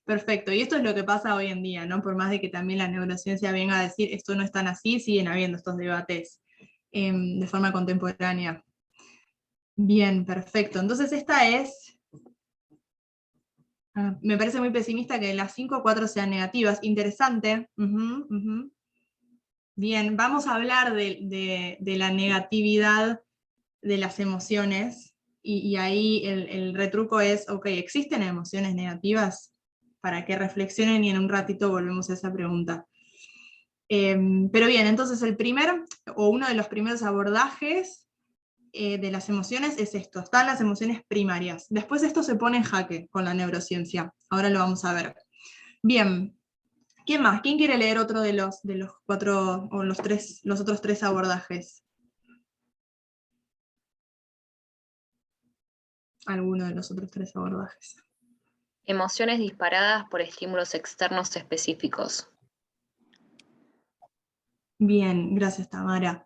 Perfecto, y esto es lo que pasa hoy en día, ¿no? Por más de que también la neurociencia venga a decir esto no es tan así, siguen habiendo estos debates de forma contemporánea. Bien, perfecto. Entonces esta es, me parece muy pesimista que las 5 o 4 sean negativas. Interesante. Ujú, ujú. Bien, vamos a hablar de la negatividad de las emociones, y ahí el retruco es, ok, ¿existen emociones negativas? Para que reflexionen y en un ratito volvemos a esa pregunta. Pero bien, entonces uno de los primeros abordajes de las emociones es esto: están las emociones primarias. Después esto se pone en jaque con la neurociencia, ahora lo vamos a ver. Bien, ¿quién más? ¿Quién quiere leer otro de los 4 o los otros 3 abordajes? Alguno de los otros 3 abordajes. Emociones disparadas por estímulos externos específicos. Bien, gracias, Tamara.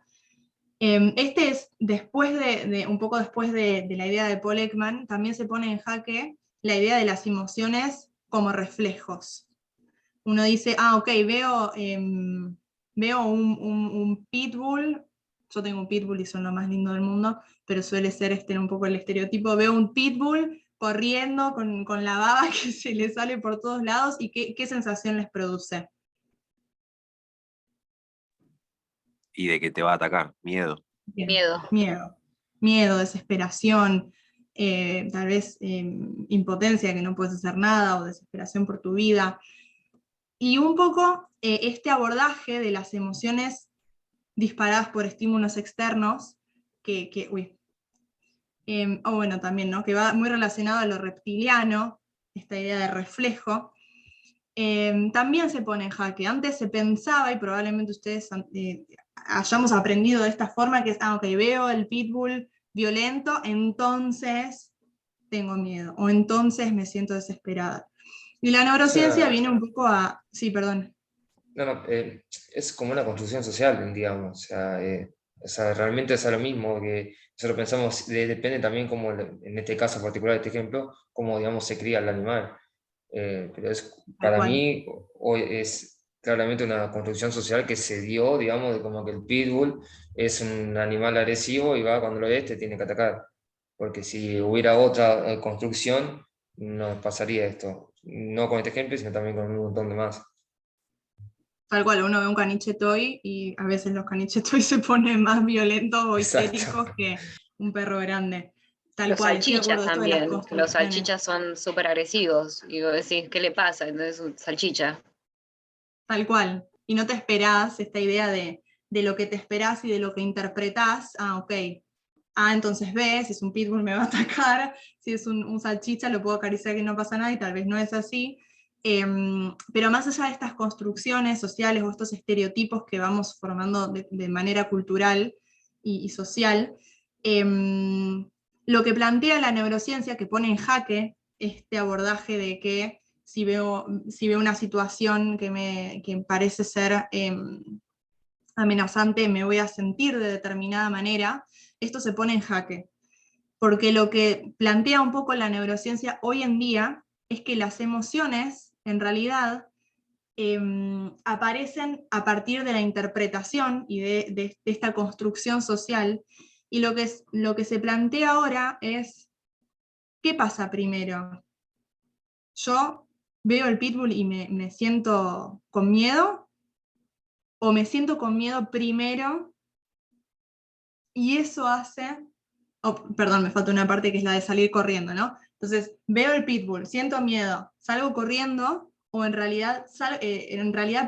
Este es un poco después de la idea de Paul Ekman. También se pone en jaque la idea de las emociones como reflejos. Uno dice, ok, veo un pitbull. Yo tengo un pitbull y son lo más lindo del mundo, pero suele ser un poco el estereotipo. Veo un pitbull corriendo con la baba que se le sale por todos lados, y qué sensación les produce. Y de que te va a atacar, miedo. Bien. Miedo. Miedo, desesperación, tal vez impotencia, que no puedes hacer nada, o desesperación por tu vida. Y un poco este abordaje de las emociones disparadas por estímulos externos, bueno, también, ¿no? Que va muy relacionado a lo reptiliano, esta idea de reflejo. también se pone en jaque. Antes se pensaba, y probablemente ustedes hayamos aprendido de esta forma, que es, ok, veo el pitbull violento, entonces tengo miedo, o entonces me siento desesperada. Y la neurociencia viene un poco a... Sí, perdón. No, es como una construcción social, digamos. O sea, realmente es lo mismo que nosotros pensamos, depende también como en este caso particular, este ejemplo, cómo, digamos, se cría el animal. Pero para mí hoy es claramente una construcción social que se dio, digamos, de como que el pitbull es un animal agresivo y va cuando lo ves te tiene que atacar. Porque si hubiera otra construcción, no pasaría esto. No con este ejemplo, sino también con un montón de más. Tal cual, uno ve un caniche toy y a veces los caniches toy se ponen más violentos o histéricos que un perro grande. Tal Los cual, estoy de salchichas acuerdo, esto de las también. Los construcciones. salchichas son súper agresivos. Y vos decís, ¿qué le pasa? Entonces, salchicha. Tal cual. Y no te esperás esta idea de lo que te esperás y de lo que interpretás. Ok. Entonces ves, si es un pitbull me va a atacar, si es un salchicha lo puedo acariciar que no pasa nada y tal vez no es así. Pero más allá de estas construcciones sociales o estos estereotipos que vamos formando de manera cultural y social, lo que plantea la neurociencia, que pone en jaque este abordaje de que si veo una situación que parece ser amenazante, me voy a sentir de determinada manera, esto se pone en jaque. Porque lo que plantea un poco la neurociencia hoy en día es que las emociones, en realidad, aparecen a partir de la interpretación y de esta construcción social, y lo que se plantea ahora es, ¿qué pasa primero? ¿Yo veo el pitbull y me siento con miedo? ¿O me siento con miedo primero? Y eso hace... perdón, me falta una parte que es la de salir corriendo, ¿no? Entonces, veo el pitbull, siento miedo, salgo corriendo, o en realidad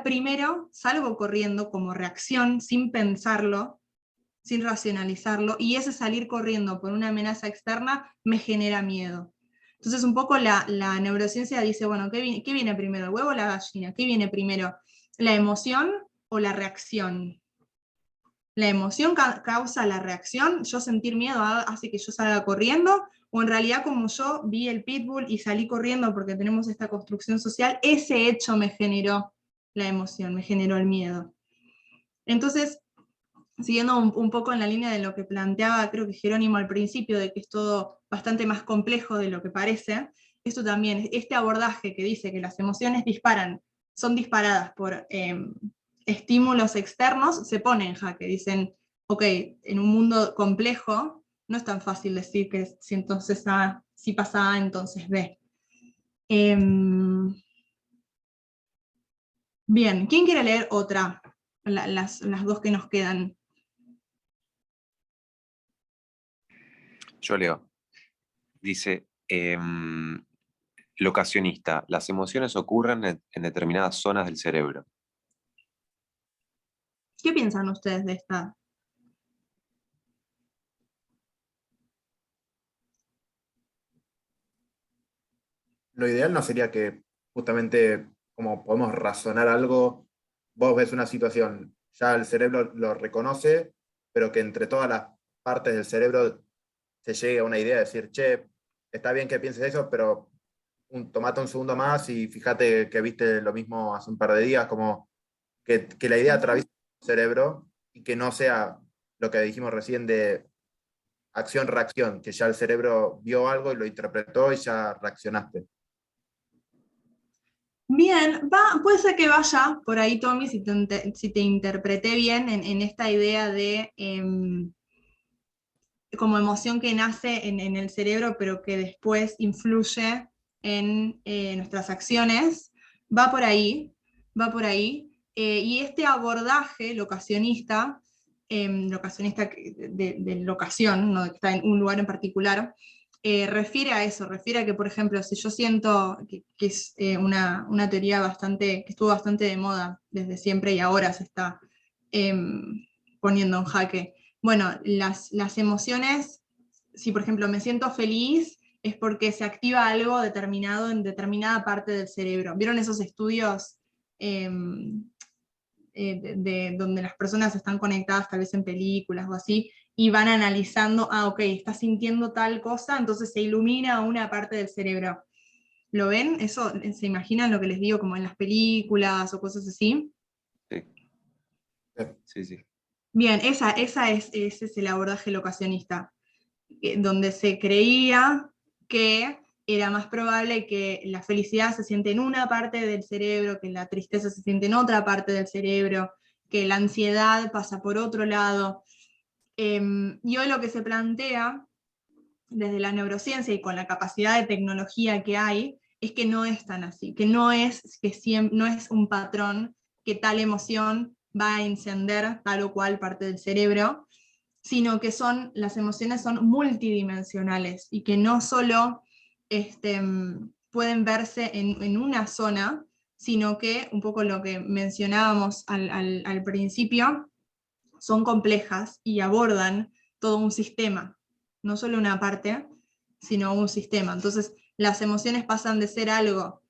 primero salgo corriendo como reacción, sin pensarlo, sin racionalizarlo, y ese salir corriendo por una amenaza externa me genera miedo. Entonces, un poco la neurociencia dice, bueno, ¿qué viene primero, el huevo o la gallina? ¿Qué viene primero, la emoción o la reacción? La emoción causa la reacción, yo sentir miedo hace que yo salga corriendo, o en realidad como yo vi el pitbull y salí corriendo porque tenemos esta construcción social, ese hecho me generó la emoción, me generó el miedo. Entonces, siguiendo un poco en la línea de lo que planteaba, creo que Jerónimo al principio, de que es todo bastante más complejo de lo que parece, esto también, este abordaje que dice que las emociones son disparadas por estímulos externos, se pone en jaque. Dicen, ok, en un mundo complejo, no es tan fácil decir que si entonces A, si pasa A, entonces B. Bien, ¿quién quiere leer otra? Las dos que nos quedan. Yo leo. Dice, locacionista, las emociones ocurren en determinadas zonas del cerebro. ¿Qué piensan ustedes de esta? Lo ideal no sería que justamente como podemos razonar algo, vos ves una situación, ya el cerebro lo reconoce, pero que entre todas las partes del cerebro se llegue a una idea de decir, che, está bien que pienses eso, pero tomate un segundo más y fíjate que viste lo mismo hace un par de días, como que la idea atraviese el cerebro y que no sea lo que dijimos recién de acción-reacción, que ya el cerebro vio algo y lo interpretó y ya reaccionaste. Bien, puede ser que vaya por ahí, Tommy, si te interpreté bien en esta idea de como emoción que nace en el cerebro, pero que después influye en nuestras acciones, va por ahí. Y este abordaje locacionista de locación, no que está en un lugar en particular, refiere a eso, refiere a que, por ejemplo, si yo siento que es una teoría que estuvo bastante de moda desde siempre y ahora se está poniendo en jaque. Bueno, las emociones, si por ejemplo me siento feliz es porque se activa algo determinado en determinada parte del cerebro. ¿Vieron esos estudios donde las personas están conectadas tal vez en películas o así, y van analizando, ok, está sintiendo tal cosa, entonces se ilumina una parte del cerebro? ¿Lo ven? ¿Eso se imaginan lo que les digo como en las películas o cosas así? Sí, sí. Bien, ese es el abordaje locacionista, donde se creía que era más probable que la felicidad se siente en una parte del cerebro, que la tristeza se siente en otra parte del cerebro, que la ansiedad pasa por otro lado. Y hoy lo que se plantea desde la neurociencia y con la capacidad de tecnología que hay, es que no es tan así, que no es un patrón que tal emoción va a encender tal o cual parte del cerebro, sino que las emociones son multidimensionales y que no solo pueden verse en una zona, sino que, un poco lo que mencionábamos al principio, son complejas y abordan todo un sistema, no solo una parte, sino un sistema. Entonces, las emociones pasan de ser algo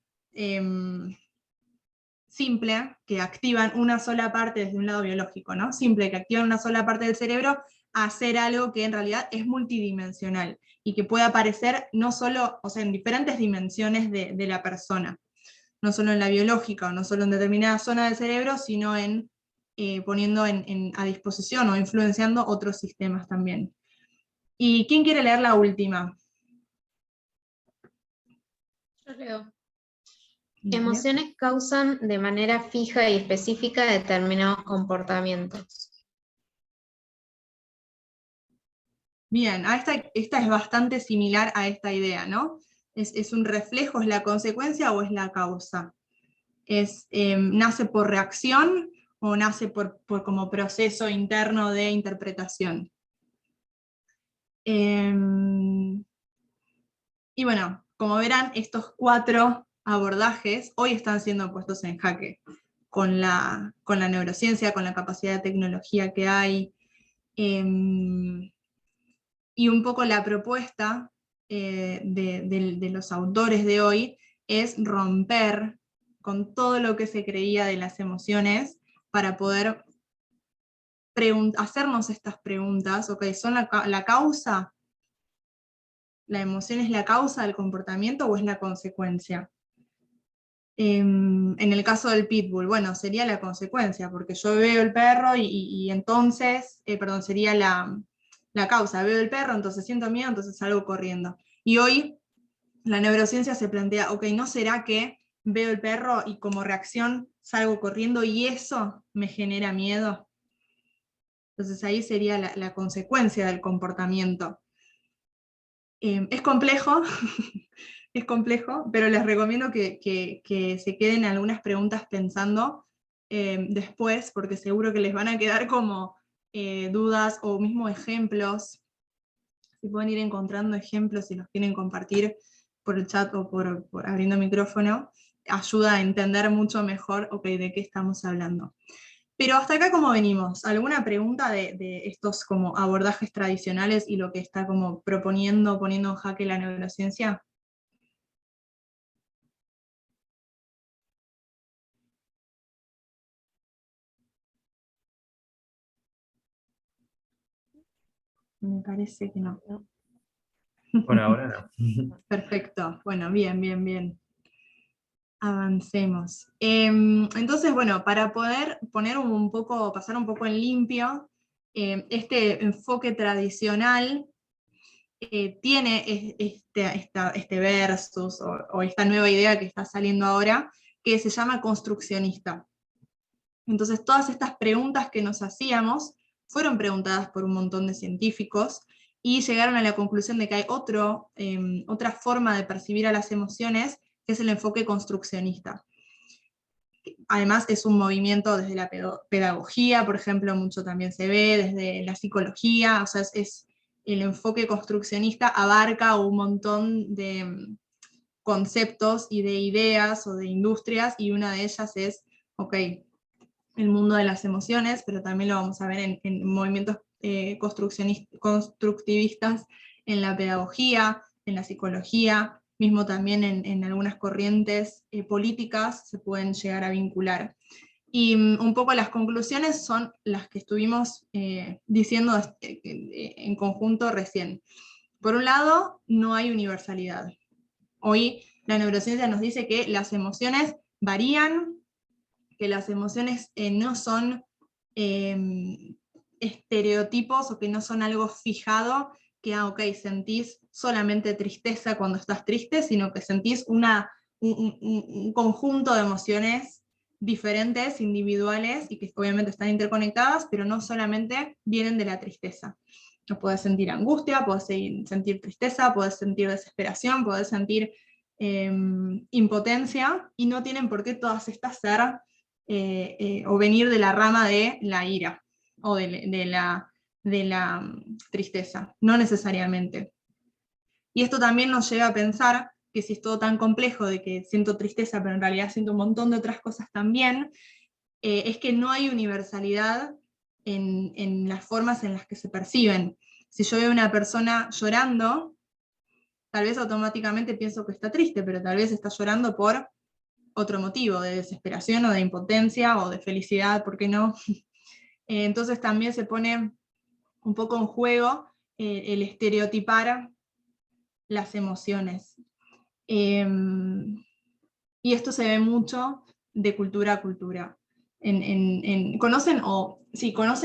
simple, que activan una sola parte desde un lado biológico, ¿no? Simple, que activan una sola parte del cerebro, a hacer algo que en realidad es multidimensional y que puede aparecer no solo, o sea, en diferentes dimensiones de la persona, no solo en la biológica o no solo en determinada zona del cerebro, sino poniendo a disposición o influenciando otros sistemas también. ¿Y quién quiere leer la última? Yo leo. Emociones causan de manera fija y específica determinados comportamientos. Bien, esta es bastante similar a esta idea, ¿no? ¿Es un reflejo, es la consecuencia o es la causa? ¿Nace por reacción o nace por como proceso interno de interpretación? Y bueno, como verán, estos 4 abordajes hoy están siendo puestos en jaque con la neurociencia, con la capacidad de tecnología que hay, y un poco la propuesta de los autores de hoy es romper con todo lo que se creía de las emociones para poder hacernos estas preguntas. Ok, ¿son la causa? ¿La emoción es la causa del comportamiento o es la consecuencia? En el caso del pitbull, bueno, sería la consecuencia, porque yo veo el perro y entonces, perdón, sería la causa, veo el perro, entonces siento miedo, entonces salgo corriendo. Y hoy la neurociencia se plantea, ok, ¿no será que veo el perro y como reacción salgo corriendo y eso me genera miedo? Entonces ahí sería la consecuencia del comportamiento. Es complejo, es complejo, pero les recomiendo que se queden algunas preguntas pensando después, porque seguro que les van a quedar como dudas o mismo ejemplos. Si pueden ir encontrando ejemplos y los quieren compartir por el chat o por abriendo micrófono, ayuda a entender mucho mejor, ok, de qué estamos hablando. Pero hasta acá, ¿cómo venimos? ¿Alguna pregunta de estos como abordajes tradicionales y lo que está como poniendo en jaque la neurociencia? Me parece que no. Por ahora no. Perfecto, bueno, bien. Avancemos. Entonces, bueno, para poder pasar un poco en limpio, este enfoque tradicional tiene este versus o esta nueva idea que está saliendo ahora, que se llama construccionista. Entonces, todas estas preguntas que nos hacíamos fueron preguntadas por un montón de científicos y llegaron a la conclusión de que hay otra forma de percibir a las emociones, que es el enfoque construccionista. Además es un movimiento desde la pedagogía, por ejemplo, mucho también se ve, desde la psicología, o sea, el enfoque construccionista abarca un montón de conceptos y de ideas o de industrias, y una de ellas es, ok, el mundo de las emociones, pero también lo vamos a ver en movimientos constructivistas en la pedagogía, en la psicología, mismo también en algunas corrientes políticas se pueden llegar a vincular. Y un poco las conclusiones son las que estuvimos diciendo en conjunto recién. Por un lado, no hay universalidad. Hoy la neurociencia nos dice que las emociones varían, que las emociones no son estereotipos o que no son algo fijado, que ok, sentís solamente tristeza cuando estás triste, sino que sentís un conjunto de emociones diferentes, individuales, y que obviamente están interconectadas, pero no solamente vienen de la tristeza. Puedes sentir angustia, puedes sentir tristeza, puedes sentir desesperación, puedes sentir impotencia, y no tienen por qué todas estas ser o venir de la rama de la ira o de la tristeza, no necesariamente. Y esto también nos lleva a pensar que si es todo tan complejo de que siento tristeza, pero en realidad siento un montón de otras cosas también, es que no hay universalidad en las formas en las que se perciben. Si yo veo a una persona llorando, tal vez automáticamente pienso que está triste, pero tal vez está llorando por otro motivo, de desesperación o de impotencia o de felicidad, ¿por qué no? Entonces también se pone un poco en juego el estereotipar las emociones. Y esto se ve mucho de cultura a cultura. ¿Conocen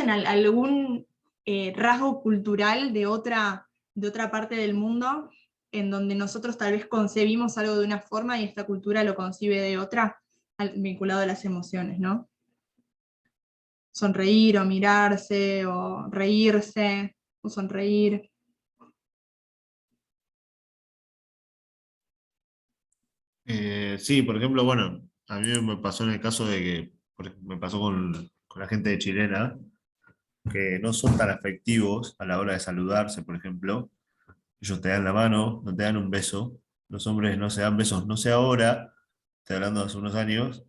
algún rasgo cultural de otra parte del mundo en donde nosotros tal vez concebimos algo de una forma y esta cultura lo concibe de otra, vinculado a las emociones, ¿no? Sonreír o mirarse, o reírse, o sonreír. Sí, por ejemplo, bueno, a mí me pasó en el caso de que, me pasó con la gente de chilena, que no son tan afectivos a la hora de saludarse, por ejemplo. Ellos te dan la mano, no te dan un beso. Los hombres no se dan besos, no sé ahora, estoy hablando de hace unos años,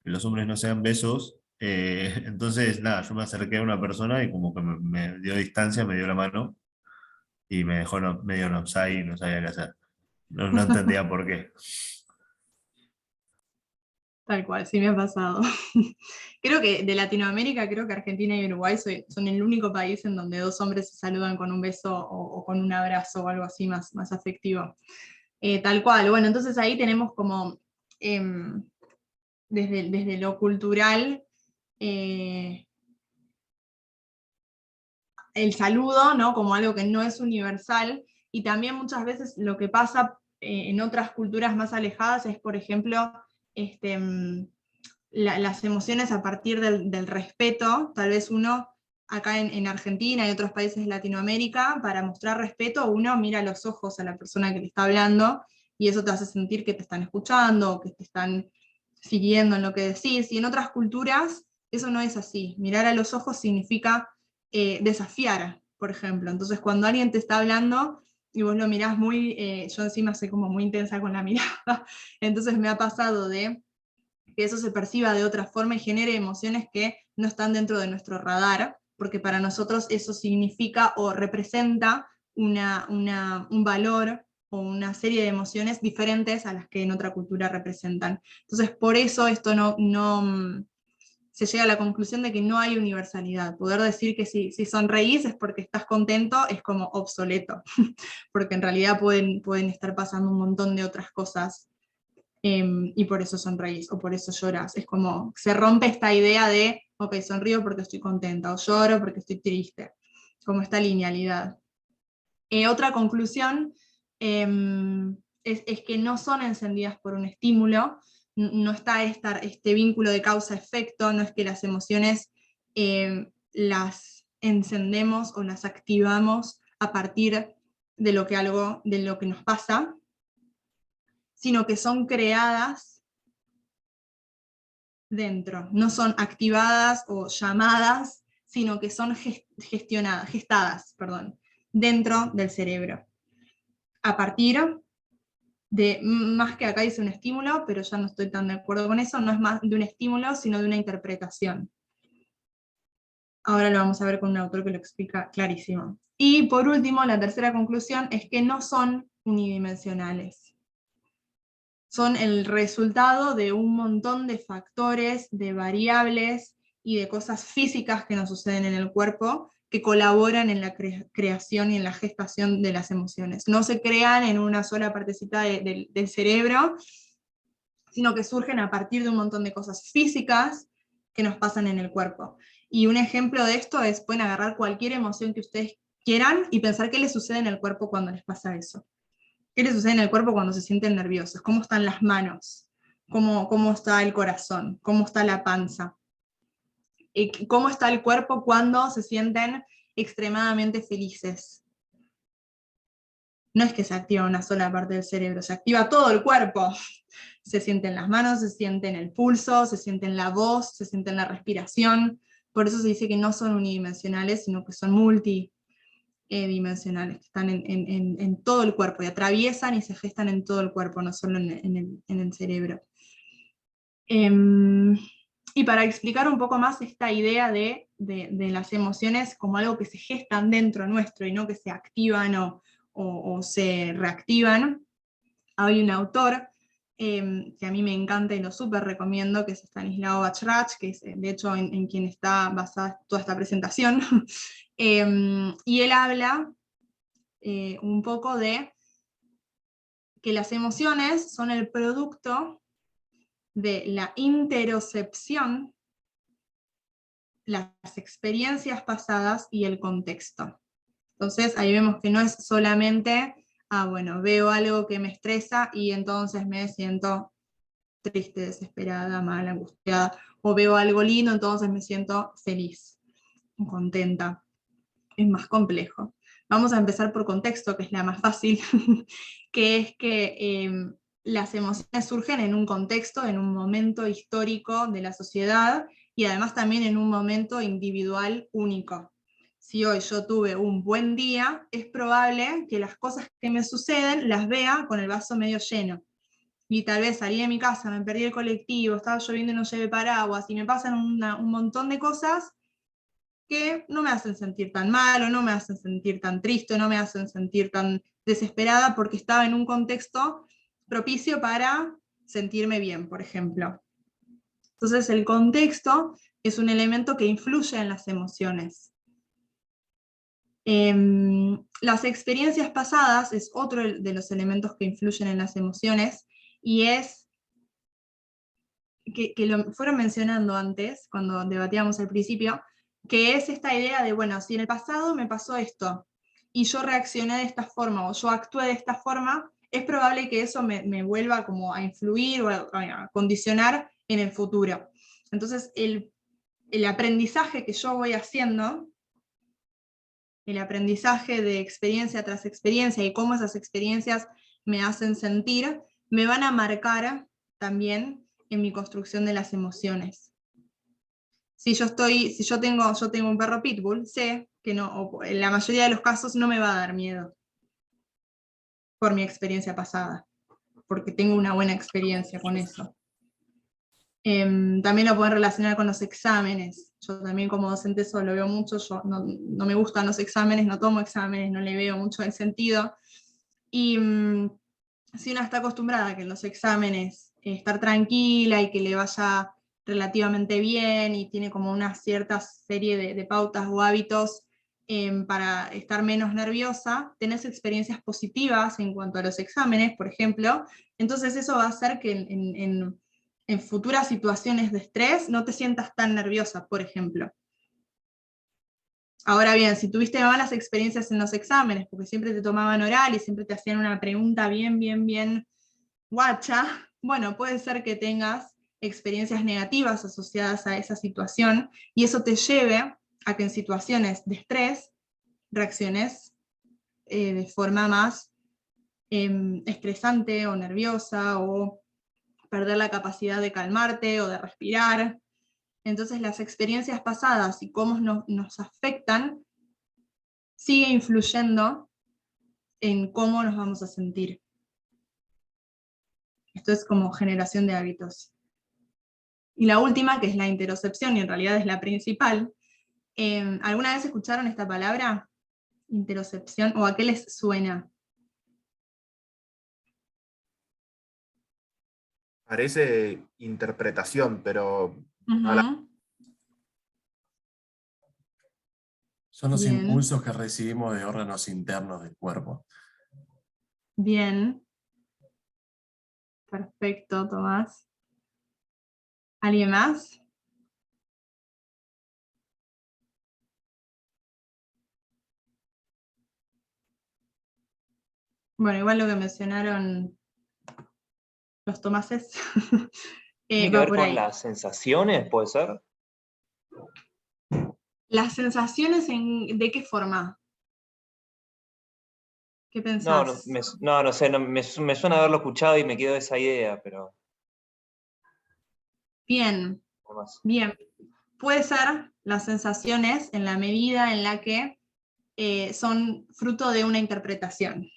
que los hombres no se dan besos. Entonces, nada, yo me acerqué a una persona y como que me dio distancia, me dio la mano y me dejó medio en offside y no sabía qué hacer. No entendía por qué. Tal cual, sí me ha pasado. Creo que de Latinoamérica, creo que Argentina y Uruguay son el único país en donde dos hombres se saludan con un beso o con un abrazo o algo así más afectivo. Tal cual, bueno, entonces ahí tenemos como, desde lo cultural, el saludo, ¿no? Como algo que no es universal, y también muchas veces lo que pasa en otras culturas más alejadas es, por ejemplo, las emociones a partir del respeto. Tal vez uno, acá en Argentina y otros países de Latinoamérica, para mostrar respeto, uno mira a los ojos a la persona que le está hablando, y eso te hace sentir que te están escuchando, o que te están siguiendo en lo que decís, y en otras culturas eso no es así. Mirar a los ojos significa desafiar, por ejemplo. Entonces cuando alguien te está hablando y vos lo mirás yo encima soy como muy intensa con la mirada, entonces me ha pasado de que eso se perciba de otra forma y genere emociones que no están dentro de nuestro radar, porque para nosotros eso significa o representa un valor o una serie de emociones diferentes a las que en otra cultura representan. Entonces por eso esto no se llega a la conclusión de que no hay universalidad. Poder decir que si sonreís es porque estás contento es como obsoleto, porque en realidad pueden estar pasando un montón de otras cosas, y por eso sonreís o por eso lloras. Es como se rompe esta idea de, ok, sonrío porque estoy contenta, o lloro porque estoy triste, como esta linealidad. Otra conclusión es que no son encendidas por un estímulo. No está este vínculo de causa-efecto, no es que las emociones las encendemos o las activamos a partir de lo que nos pasa, sino que son creadas dentro, no son activadas o llamadas, sino que son gestadas dentro del cerebro, a partir de, más que acá dice un estímulo, pero ya no estoy tan de acuerdo con eso, no es más de un estímulo, sino de una interpretación. Ahora lo vamos a ver con un autor que lo explica clarísimo. Y por último, la tercera conclusión es que no son unidimensionales. Son el resultado de un montón de factores, de variables y de cosas físicas que nos suceden en el cuerpo que colaboran en la creación y en la gestación de las emociones. No se crean en una sola partecita del cerebro, sino que surgen a partir de un montón de cosas físicas que nos pasan en el cuerpo. Y un ejemplo de esto es, pueden agarrar cualquier emoción que ustedes quieran y pensar qué les sucede en el cuerpo cuando les pasa eso. ¿Qué les sucede en el cuerpo cuando se sienten nerviosos? ¿Cómo están las manos? ¿Cómo está el corazón? ¿Cómo está la panza? ¿Cómo está el cuerpo cuando se sienten extremadamente felices? No es que se activa una sola parte del cerebro, se activa todo el cuerpo. Se siente en las manos, se siente en el pulso, se siente en la voz, se siente en la respiración. Por eso se dice que no son unidimensionales, sino que son multidimensionales, que están en todo el cuerpo y atraviesan y se gestan en todo el cuerpo, no solo en el cerebro. Y para explicar un poco más esta idea de las emociones como algo que se gestan dentro nuestro y no que se activan o se reactivan, hay un autor que a mí me encanta y lo súper recomiendo, que es Stanislav Bachrach, que es de hecho en quien está basada toda esta presentación, y él habla un poco de que las emociones son el producto de la interocepción, las experiencias pasadas y el contexto. Entonces ahí vemos que no es solamente, bueno, veo algo que me estresa y entonces me siento triste, desesperada, mal, angustiada, o veo algo lindo, entonces me siento feliz, contenta. Es más complejo. Vamos a empezar por contexto, que es la más fácil, que es que las emociones surgen en un contexto, en un momento histórico de la sociedad, y además también en un momento individual único. Si hoy yo tuve un buen día, es probable que las cosas que me suceden las vea con el vaso medio lleno. Y tal vez salí de mi casa, me perdí el colectivo, estaba lloviendo y no llevé paraguas, y me pasan un montón de cosas que no me hacen sentir tan mal, o no me hacen sentir tan triste, o no me hacen sentir tan desesperada, porque estaba en un contexto propicio para sentirme bien, por ejemplo. Entonces el contexto es un elemento que influye en las emociones. Las experiencias pasadas es otro de los elementos que influyen en las emociones, y es que lo fueron mencionando antes, cuando debatíamos al principio, que es esta idea de, bueno, si en el pasado me pasó esto, y yo reaccioné de esta forma, o yo actué de esta forma, es probable que eso me vuelva como a influir o a condicionar en el futuro. Entonces, el aprendizaje que yo voy haciendo, el aprendizaje de experiencia tras experiencia y cómo esas experiencias me hacen sentir, me van a marcar también en mi construcción de las emociones. Si yo tengo un perro pitbull, sé que en la mayoría de los casos no me va a dar miedo por mi experiencia pasada, porque tengo una buena experiencia con eso. También lo pueden relacionar con los exámenes. Yo también como docente eso lo veo mucho, yo no me gustan los exámenes, no tomo exámenes, no le veo mucho el sentido. Y si una está acostumbrada a que en los exámenes estar tranquila y que le vaya relativamente bien y tiene como una cierta serie de pautas o hábitos para estar menos nerviosa, tenés experiencias positivas en cuanto a los exámenes, por ejemplo, entonces eso va a hacer que en futuras situaciones de estrés no te sientas tan nerviosa, por ejemplo. Ahora bien, si tuviste malas experiencias en los exámenes, porque siempre te tomaban oral y siempre te hacían una pregunta bien guacha, bueno, puede ser que tengas experiencias negativas asociadas a esa situación, y eso te lleve a que en situaciones de estrés reacciones de forma más estresante o nerviosa, o perder la capacidad de calmarte o de respirar. Entonces las experiencias pasadas y cómo nos afectan sigue influyendo en cómo nos vamos a sentir. Esto es como generación de hábitos. Y la última, que es la interocepción, y en realidad es la principal. ¿Alguna vez escucharon esta palabra? Interocepción, ¿o a qué les suena? parece interpretación, pero no la- Ujú. Son los Bien. impulsos que recibimos de órganos internos del cuerpo. Bien. Perfecto, Tomás. ¿Alguien más? Bueno, igual lo que mencionaron los Tomases ¿Tiene que va ver por con ahí. las sensaciones, puede ser? ¿Las sensaciones de qué forma? ¿Qué No, pensás? no sé, me suena haberlo escuchado y me quedó esa idea, pero Bien, no más. bien. Puede ser las sensaciones en la medida en la que son fruto de una interpretación.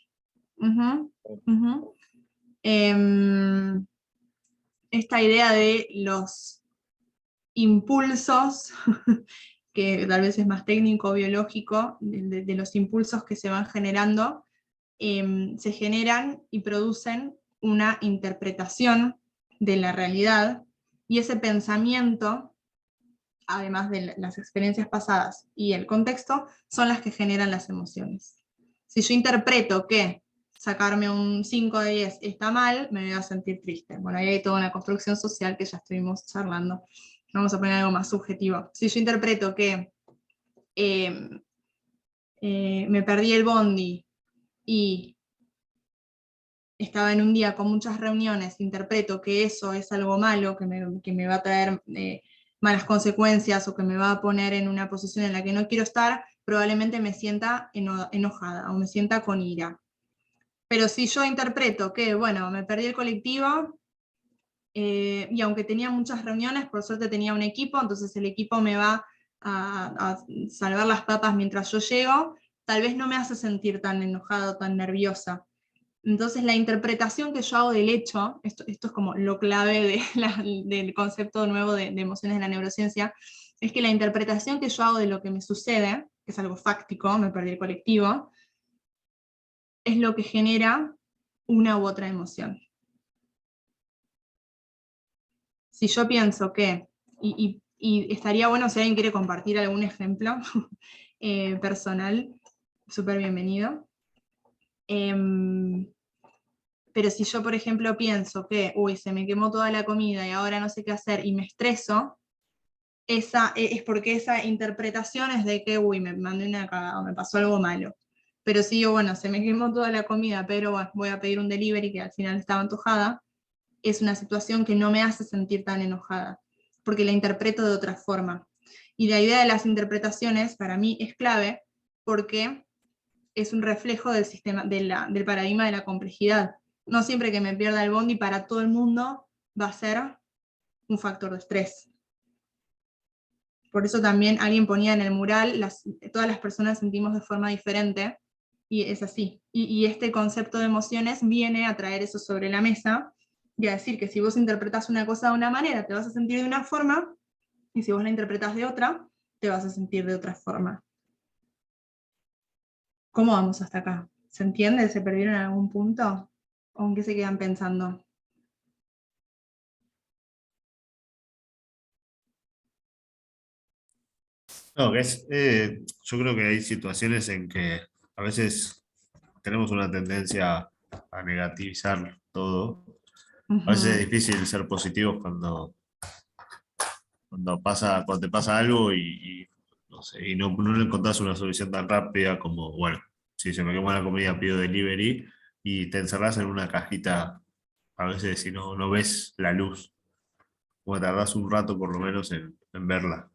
Ujú, ujú. Esta idea de los impulsos, que tal vez es más técnico, biológico, de los impulsos que se van generando, se generan y producen una interpretación de la realidad, y ese pensamiento, además de las experiencias pasadas y el contexto, son las que generan las emociones. Si yo interpreto que sacarme un 5 de 10 está mal, me voy a sentir triste. Bueno, ahí hay toda una construcción social que ya estuvimos charlando. Vamos a poner algo más subjetivo. Si yo interpreto que me perdí el bondi y estaba en un día con muchas reuniones, interpreto que eso es algo malo, que me va a traer malas consecuencias o que me va a poner en una posición en la que no quiero estar, probablemente me sienta enojada o me sienta con ira. Pero si yo interpreto que, bueno, me perdí el colectivo y aunque tenía muchas reuniones, por suerte tenía un equipo, entonces el equipo me va a salvar las papas mientras yo llego, tal vez no me hace sentir tan enojada o tan nerviosa. Entonces la interpretación que yo hago del hecho, esto es como lo clave del concepto nuevo de emociones de la neurociencia, es que la interpretación que yo hago de lo que me sucede, que es algo fáctico, me perdí el colectivo, es lo que genera una u otra emoción. Si yo pienso que, y estaría bueno si alguien quiere compartir algún ejemplo personal, súper bienvenido. Pero si yo, por ejemplo, pienso que, uy, se me quemó toda la comida y ahora no sé qué hacer y me estreso, es porque esa interpretación es de que, uy, me mandé una cagada o me pasó algo malo. Pero si yo, bueno, se me quemó toda la comida, pero bueno, voy a pedir un delivery que al final estaba antojada, es una situación que no me hace sentir tan enojada, porque la interpreto de otra forma. Y la idea de las interpretaciones para mí es clave porque es un reflejo del sistema, del paradigma de la complejidad. No siempre que me pierda el bondi para todo el mundo va a ser un factor de estrés. Por eso también alguien ponía en el mural, todas las personas sentimos de forma diferente, y es así. Y este concepto de emociones viene a traer eso sobre la mesa, y a decir que si vos interpretás una cosa de una manera, te vas a sentir de una forma, y si vos la interpretás de otra, te vas a sentir de otra forma. ¿Cómo vamos hasta acá? ¿Se entiende? ¿Se perdieron en algún punto? ¿O en qué se quedan pensando? No, yo creo que hay situaciones en que a veces tenemos una tendencia a negativizar todo. A veces es difícil ser positivos cuando te pasa algo no sé, y no le encontrás una solución tan rápida como, bueno, si se me quemó la comida, pido delivery, y te encerrás en una cajita, a veces si no ves la luz, o tardás un rato por lo menos en verla.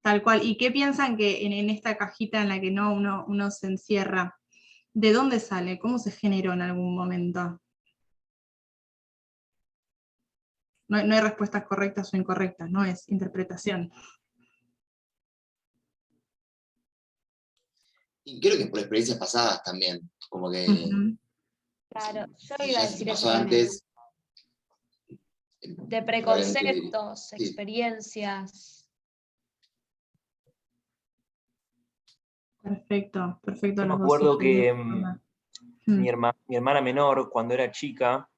Tal cual. ¿Y qué piensan que en esta cajita en la que uno se encierra, de dónde sale? ¿Cómo se generó en algún momento? No hay respuestas correctas o incorrectas, no es interpretación. Y creo que por experiencias pasadas también, como que Claro, yo si iba a ya se decir eso pasó también. antes, De probablemente preconceptos, sí. experiencias. Perfecto, perfecto. Yo me Los dos acuerdo sugerimos que el tema. mi hermana menor, cuando era chica,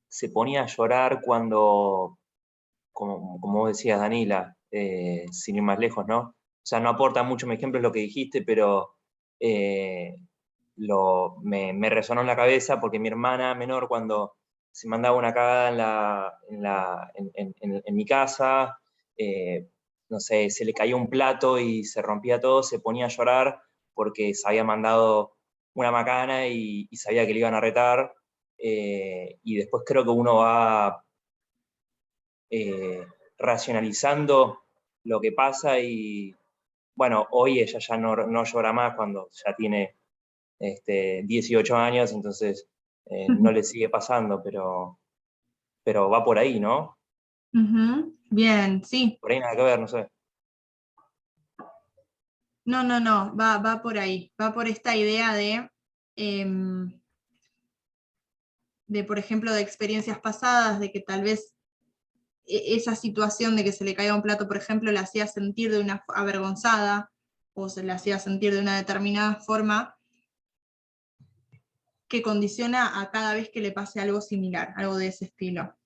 se ponía a llorar cuando, como vos decías, Danila, sin ir más lejos, ¿no? O sea, no aporta mucho mi ejemplo lo que dijiste, pero me resonó en la cabeza porque mi hermana menor, cuando se mandaba una cagada en mi casa, no sé, se le caía un plato y se rompía todo, se ponía a llorar porque se había mandado una macana y sabía que le iban a retar. Y después creo que uno va racionalizando lo que pasa y, bueno, hoy ella ya no llora más cuando ya tiene 18 años, entonces no le sigue pasando, pero va por ahí, ¿no? Bien, sí. Por ahí nada que ver, no sé. No, va por ahí, va por esta idea de, por ejemplo, de experiencias pasadas, de que tal vez esa situación de que se le caiga un plato, por ejemplo, la hacía sentir de una avergonzada, o se la hacía sentir de una determinada forma, que condiciona a cada vez que le pase algo similar, algo de ese estilo.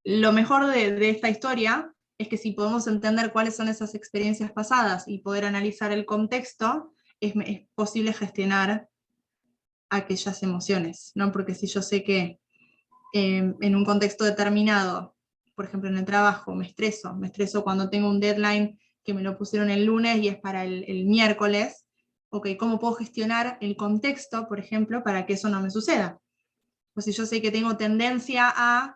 Lo mejor de esta historia es que si podemos entender cuáles son esas experiencias pasadas y poder analizar el contexto, es posible gestionar aquellas emociones, ¿no? Porque si yo sé que en un contexto determinado, por ejemplo en el trabajo, me estreso cuando tengo un deadline que me lo pusieron el lunes y es para el miércoles, ok, ¿cómo puedo gestionar el contexto, por ejemplo, para que eso no me suceda? O si yo sé que tengo tendencia a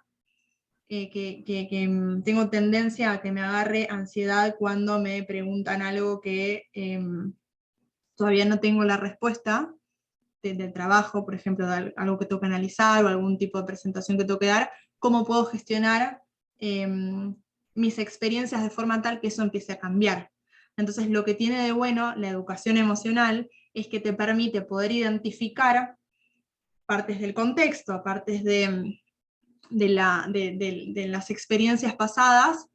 tengo tendencia a que me agarre ansiedad cuando me preguntan algo que todavía no tengo la respuesta del trabajo, por ejemplo, de algo que tengo que analizar o algún tipo de presentación que tengo que dar, ¿cómo puedo gestionar mis experiencias de forma tal que eso empiece a cambiar? Entonces, lo que tiene de bueno la educación emocional es que te permite poder identificar partes del contexto, partes de las experiencias pasadas,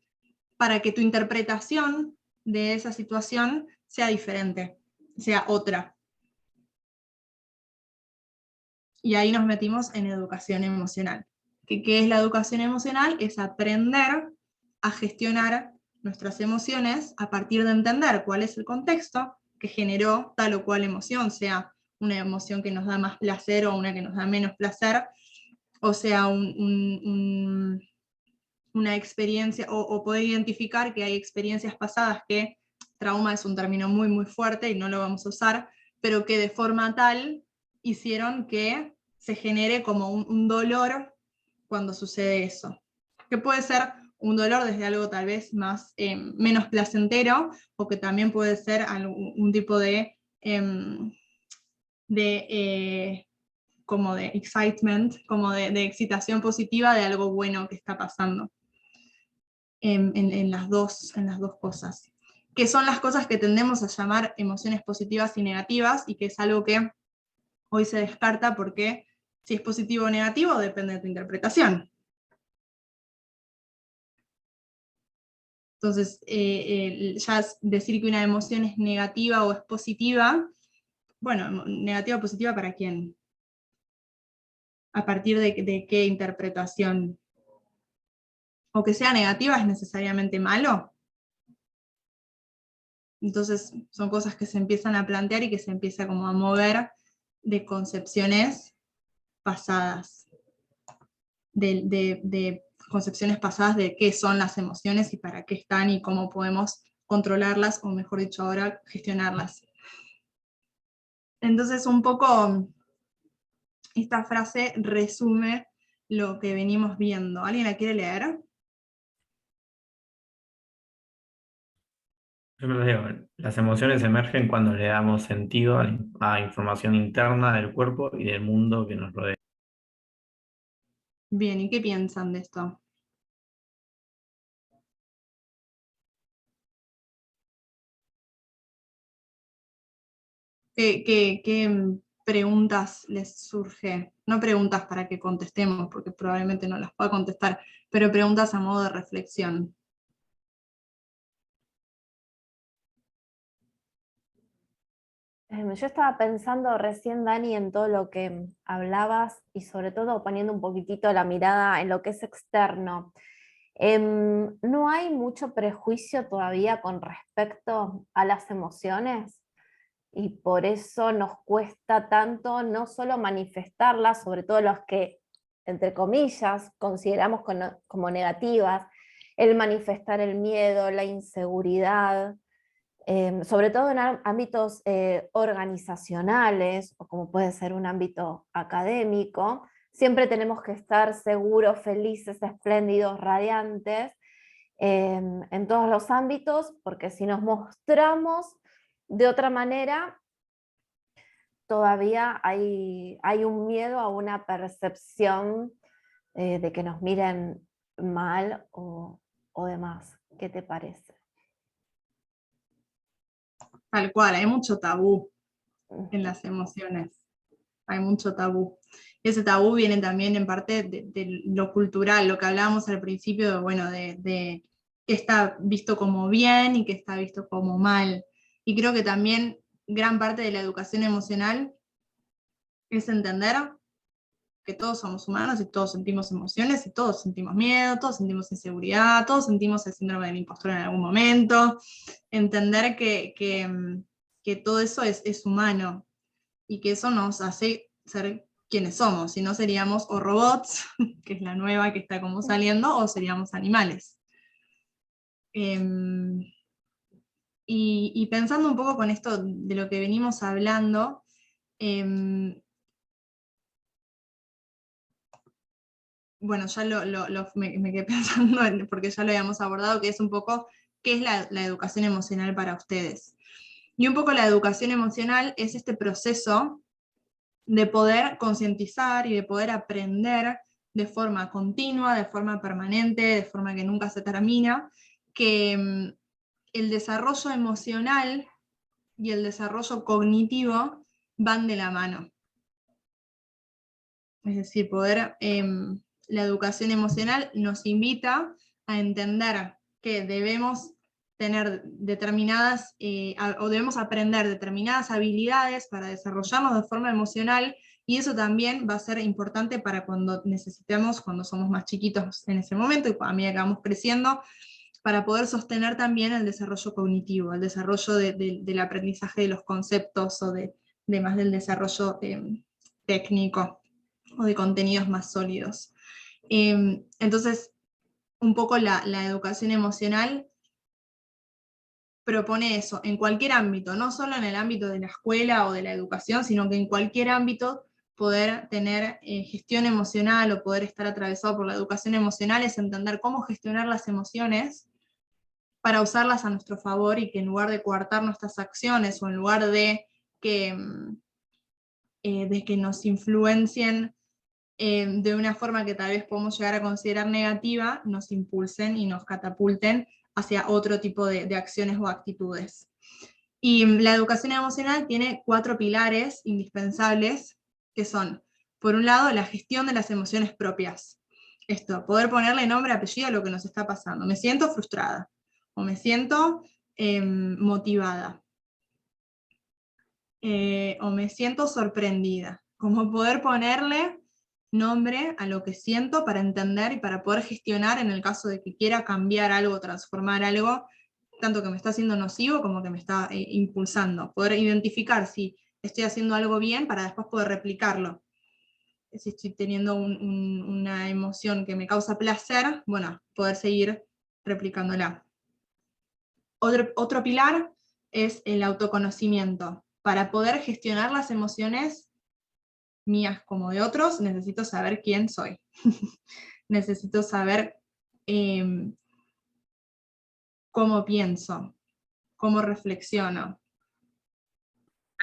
para que tu interpretación de esa situación sea diferente, sea otra. Y ahí nos metimos en educación emocional. ¿Qué es la educación emocional? Es aprender a gestionar nuestras emociones a partir de entender cuál es el contexto que generó tal o cual emoción, sea una emoción que nos da más placer o una que nos da menos placer, o sea, una experiencia, o poder identificar que hay experiencias pasadas que trauma es un término muy, muy fuerte y no lo vamos a usar, pero que de forma tal hicieron que se genere como un dolor cuando sucede eso. Que puede ser un dolor desde algo tal vez más, menos placentero, o que también puede ser un tipo como de excitement, como de excitación positiva de algo bueno que está pasando. En las dos cosas, que son las cosas que tendemos a llamar emociones positivas y negativas, y que es algo que hoy se descarta porque si es positivo o negativo depende de tu interpretación. Entonces, ya decir que una emoción es negativa o es positiva, bueno, negativa o positiva ¿para quién? ¿A partir de qué interpretación? ¿O que sea negativa es necesariamente malo? Entonces son cosas que se empiezan a plantear y que se empieza como a mover de concepciones pasadas, de concepciones pasadas de qué son las emociones y para qué están y cómo podemos controlarlas, o mejor dicho ahora, gestionarlas. Entonces un poco esta frase resume lo que venimos viendo. ¿Alguien la quiere leer? Yo me lo digo, las emociones emergen cuando le damos sentido a información interna del cuerpo y del mundo que nos rodea. Bien, ¿y qué piensan de esto? ¿Qué preguntas les surge? No preguntas para que contestemos, porque probablemente no las pueda contestar, pero preguntas a modo de reflexión. Yo estaba pensando recién, Dani, en todo lo que hablabas y sobre todo poniendo un poquitito la mirada en lo que es externo. ¿No hay mucho prejuicio todavía con respecto a las emociones? Y por eso nos cuesta tanto no solo manifestarlas, sobre todo los que, entre comillas, consideramos como negativas, el manifestar el miedo, la inseguridad, sobre todo en ámbitos organizacionales, o como puede ser un ámbito académico, siempre tenemos que estar seguros, felices, espléndidos, radiantes, en todos los ámbitos, porque si nos mostramos de otra manera, todavía hay un miedo a una percepción de que nos miren mal o demás. ¿Qué te parece? Tal cual, hay mucho tabú en las emociones, hay mucho tabú. Ese tabú viene también en parte de lo cultural, lo que hablábamos al principio, de que está visto como bien y que está visto como mal. Y creo que también gran parte de la educación emocional es entender que todos somos humanos y todos sentimos emociones y todos sentimos miedo, todos sentimos inseguridad, todos sentimos el síndrome del impostor en algún momento. Entender que todo eso es humano y que eso nos hace ser quienes somos, si no seríamos o robots, que es la nueva que está como saliendo, o seríamos animales. Y pensando un poco con esto de lo que venimos hablando, bueno, ya me quedé pensando, porque ya lo habíamos abordado, que es un poco qué es la educación emocional para ustedes. Y un poco la educación emocional es este proceso de poder concientizar y de poder aprender de forma continua, de forma permanente, de forma que nunca se termina, que el desarrollo emocional y el desarrollo cognitivo van de la mano. Es decir, la educación emocional nos invita a entender que debemos tener determinadas, o debemos aprender determinadas habilidades para desarrollarnos de forma emocional, y eso también va a ser importante para cuando necesitemos, cuando somos más chiquitos en ese momento, y a medida que vamos creciendo, para poder sostener también el desarrollo cognitivo, el desarrollo del aprendizaje de los conceptos, o de más del desarrollo técnico, o de contenidos más sólidos. Entonces, un poco la educación emocional propone eso, en cualquier ámbito, no solo en el ámbito de la escuela o de la educación, sino que en cualquier ámbito poder tener gestión emocional o poder estar atravesado por la educación emocional es entender cómo gestionar las emociones para usarlas a nuestro favor, y que en lugar de coartar nuestras acciones, o en lugar de que nos influencien de una forma que tal vez podemos llegar a considerar negativa, nos impulsen y nos catapulten hacia otro tipo de acciones o actitudes. Y la educación emocional tiene 4 pilares indispensables, que son, por un lado, la gestión de las emociones propias. Esto, poder ponerle nombre y apellido a lo que nos está pasando. Me siento frustrada, o me siento motivada, o me siento sorprendida. Como poder ponerle nombre a lo que siento para entender y para poder gestionar en el caso de que quiera cambiar algo, transformar algo, tanto que me está haciendo nocivo como que me está impulsando. Poder identificar si estoy haciendo algo bien para después poder replicarlo. Si estoy teniendo una emoción que me causa placer, bueno, poder seguir replicándola. Otro pilar es el autoconocimiento. Para poder gestionar las emociones mías como de otros, necesito saber quién soy. Necesito saber cómo pienso, cómo reflexiono,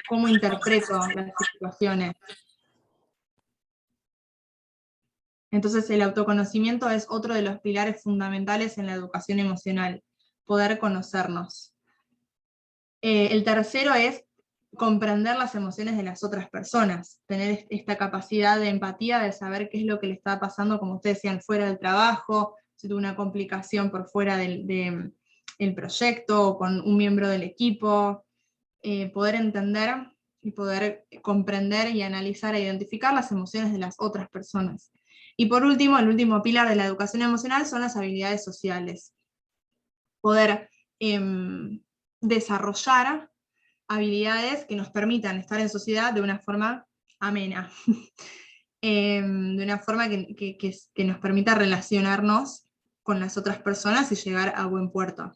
cómo interpreto las situaciones. Entonces el autoconocimiento es otro de los pilares fundamentales en la educación emocional, poder conocernos. El tercero es comprender las emociones de las otras personas, tener esta capacidad de empatía, de saber qué es lo que le está pasando, como ustedes decían, fuera del trabajo, si tuvo una complicación por fuera del proyecto, o con un miembro del equipo, poder entender y poder comprender y analizar e identificar las emociones de las otras personas. Y por último, el último pilar de la educación emocional son las habilidades sociales. Poder desarrollar habilidades que nos permitan estar en sociedad de una forma amena, de una forma que nos permita relacionarnos con las otras personas y llegar a buen puerto.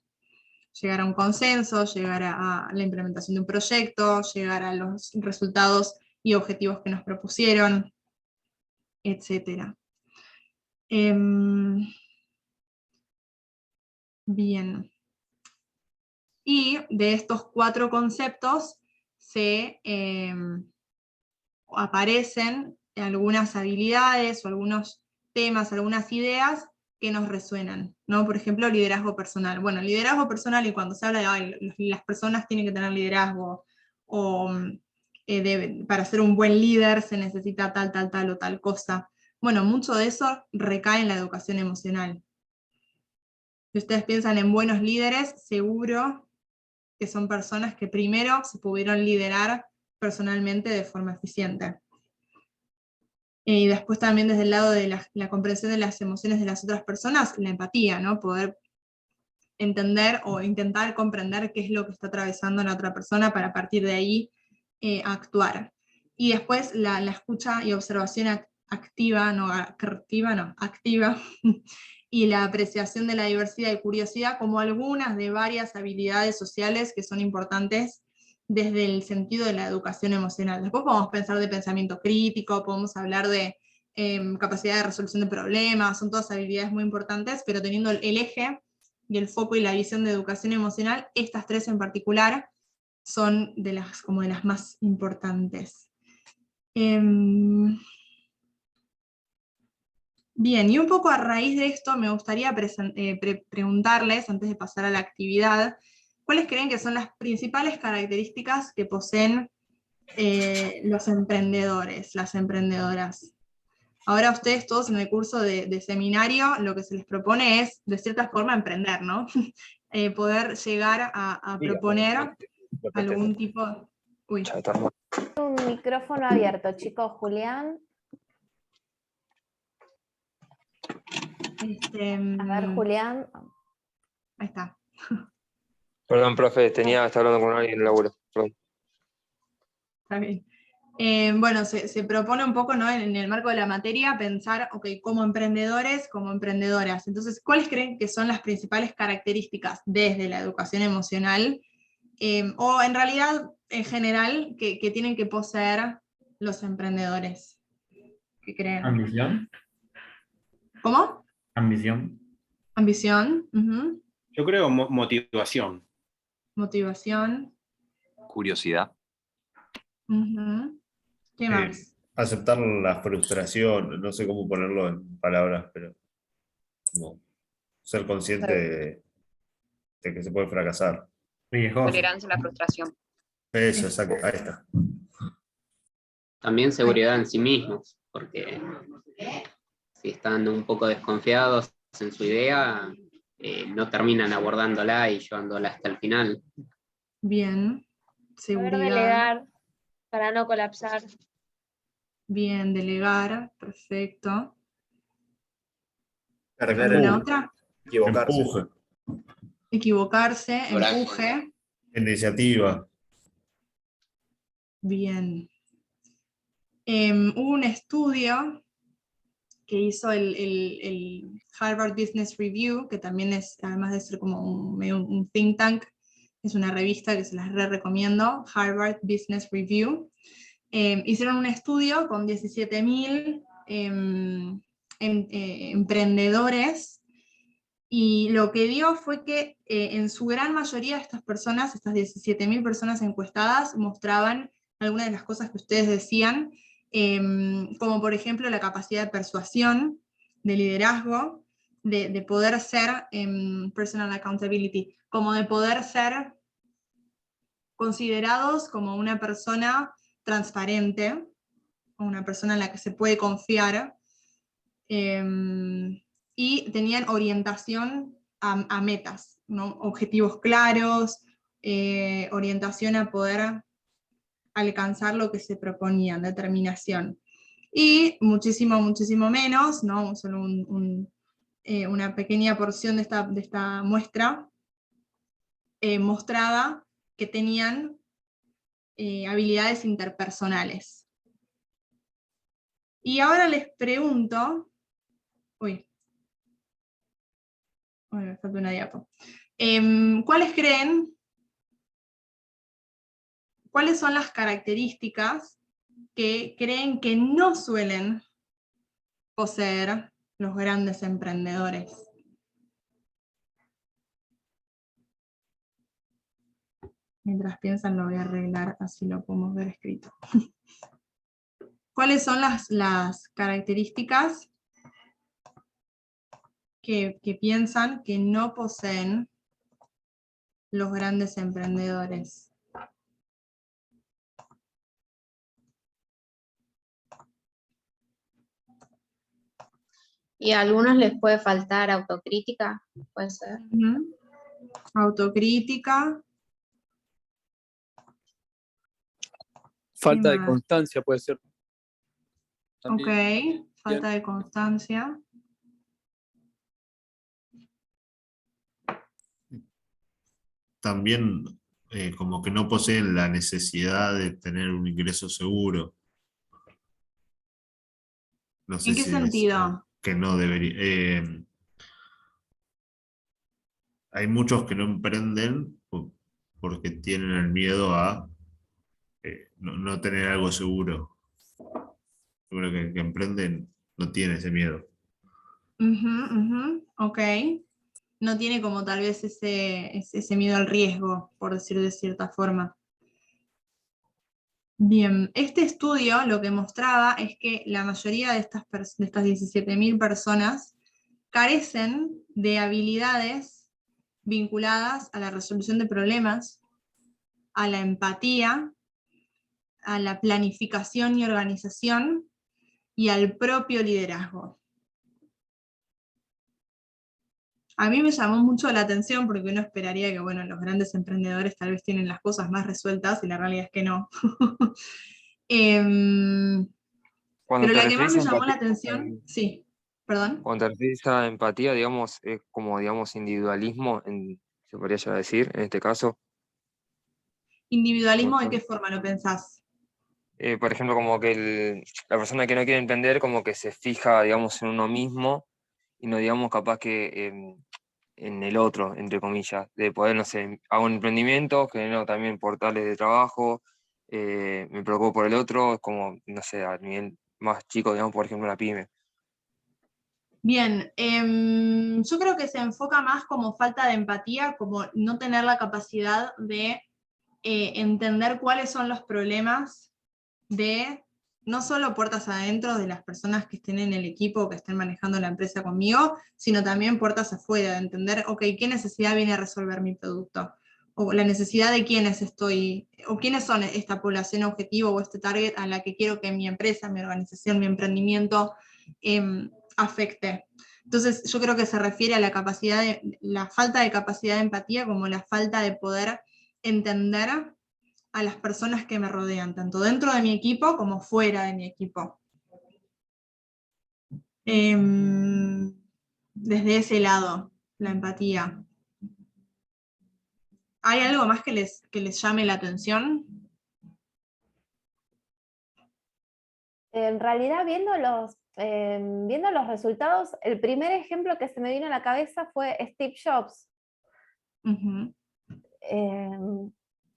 Llegar a un consenso, llegar a la implementación de un proyecto, llegar a los resultados y objetivos que nos propusieron, etc. Bien. Y de estos 4 conceptos se aparecen algunas habilidades o algunos temas, algunas ideas que nos resuenan, ¿no? Por ejemplo, liderazgo personal. Bueno, liderazgo personal, y cuando se habla de las personas tienen que tener liderazgo, o para ser un buen líder se necesita tal o tal cosa. Bueno, mucho de eso recae en la educación emocional. Si ustedes piensan en buenos líderes, seguro que son personas que primero se pudieron liderar personalmente de forma eficiente. Y después también desde el lado de la comprensión de las emociones de las otras personas, la empatía, ¿no? Poder entender o intentar comprender qué es lo que está atravesando la otra persona para a partir de ahí actuar. Y después la escucha y observación activa, y la apreciación de la diversidad y curiosidad como algunas de varias habilidades sociales que son importantes desde el sentido de la educación emocional. Después podemos pensar de pensamiento crítico, podemos hablar de capacidad de resolución de problemas, son todas habilidades muy importantes, pero teniendo el eje y el foco y la visión de educación emocional, estas 3 en particular son de las más importantes. Bien, y un poco a raíz de esto me gustaría preguntarles, antes de pasar a la actividad, ¿cuáles creen que son las principales características que poseen los emprendedores, las emprendedoras? Ahora ustedes todos en el curso de seminario, lo que se les propone es, de cierta forma, emprender, ¿no? Poder llegar a proponer algún tipo... Uy. Un micrófono abierto, chicos. Julián. A ver, Julián. Ahí está. Perdón, profe, estaba hablando con alguien en el laburo. Perdón. Está bien. Bueno, se propone un poco, ¿no? En el marco de la materia pensar, ok, como emprendedores, como emprendedoras. Entonces, ¿cuáles creen que son las principales características desde la educación emocional, o en realidad, en general, que tienen que poseer los emprendedores? ¿Qué creen? Ambición. ¿Cómo? Ambición. Ambición. Yo creo motivación. Motivación. Curiosidad. ¿Qué más? Aceptar la frustración, no sé cómo ponerlo en palabras, pero como ser consciente de que se puede fracasar. Tolerancia a la frustración. Eso, exacto, ahí está. También seguridad en sí mismos, porque si están un poco desconfiados en su idea, no terminan abordándola y llevándola hasta el final. Bien. Saber Seguridad. delegar para no colapsar. Bien, delegar, perfecto. Perder ¿Alguna otra? Equivocarse. Equivocarse, Coraje. empuje. Iniciativa. Bien. Hubo un estudio que hizo el Harvard Business Review, que también es, además de ser como un think tank, es una revista que se las recomiendo, Harvard Business Review. Hicieron un estudio con 17.000 emprendedores, y lo que dio fue que en su gran mayoría de estas personas, estas 17.000 personas encuestadas, mostraban algunas de las cosas que ustedes decían, como por ejemplo la capacidad de persuasión, de liderazgo, de poder ser personal accountability, como de poder ser considerados como una persona transparente, una persona en la que se puede confiar, y tenían orientación a metas, ¿no? Objetivos claros, orientación a poder alcanzar lo que se proponían, determinación. Y muchísimo, muchísimo menos, ¿no? Solo una pequeña porción de esta muestra mostraba que tenían habilidades interpersonales. Y ahora les pregunto, me falta una diapo. ¿Cuáles son las características que creen que no suelen poseer los grandes emprendedores? Mientras piensan lo voy a arreglar, así lo podemos ver escrito. ¿Cuáles son las características que piensan que no poseen los grandes emprendedores? Y a algunos les puede faltar autocrítica, puede ser. Autocrítica. Falta de constancia puede ser. También. Ok, falta de constancia. También como que no poseen la necesidad de tener un ingreso seguro. No sé ¿En qué sentido? Que no debería. Hay muchos que no emprenden porque tienen el miedo a no tener algo seguro. Yo creo que el que emprenden no tiene ese miedo. Ok. No tiene como tal vez ese miedo al riesgo, por decir de cierta forma. Bien, este estudio lo que mostraba es que la mayoría de estas 17.000 personas carecen de habilidades vinculadas a la resolución de problemas, a la empatía, a la planificación y organización y al propio liderazgo. A mí me llamó mucho la atención porque uno esperaría que, bueno, los grandes emprendedores tal vez tienen las cosas más resueltas y la realidad es que no. Pero la que más me llamó la atención, sí, perdón. Cuando te refieres a empatía, digamos, es como, digamos, individualismo, se podría llegar a decir, en este caso. ¿Individualismo de qué forma lo pensás? Por ejemplo, como que la persona que no quiere emprender como que se fija, digamos, en uno mismo y no, digamos, capaz que en el otro, entre comillas, de poder, no sé, hago un emprendimiento, genero también portales de trabajo, me preocupo por el otro, es como, no sé, a nivel más chico, digamos, por ejemplo, una pyme. Bien, yo creo que se enfoca más como falta de empatía, como no tener la capacidad de entender cuáles son los problemas de no solo puertas adentro de las personas que estén en el equipo o que estén manejando la empresa conmigo, sino también puertas afuera, de entender, ok, ¿qué necesidad viene a resolver mi producto? O la necesidad de quiénes o quiénes son esta población objetivo o este target a la que quiero que mi empresa, mi organización, mi emprendimiento afecte. Entonces yo creo que se refiere a la falta de capacidad de empatía como la falta de poder entender a las personas que me rodean, tanto dentro de mi equipo como fuera de mi equipo. Desde ese lado, la empatía. ¿Hay algo más que les llame la atención? En realidad, viendo los resultados, el primer ejemplo que se me vino a la cabeza fue Steve Jobs.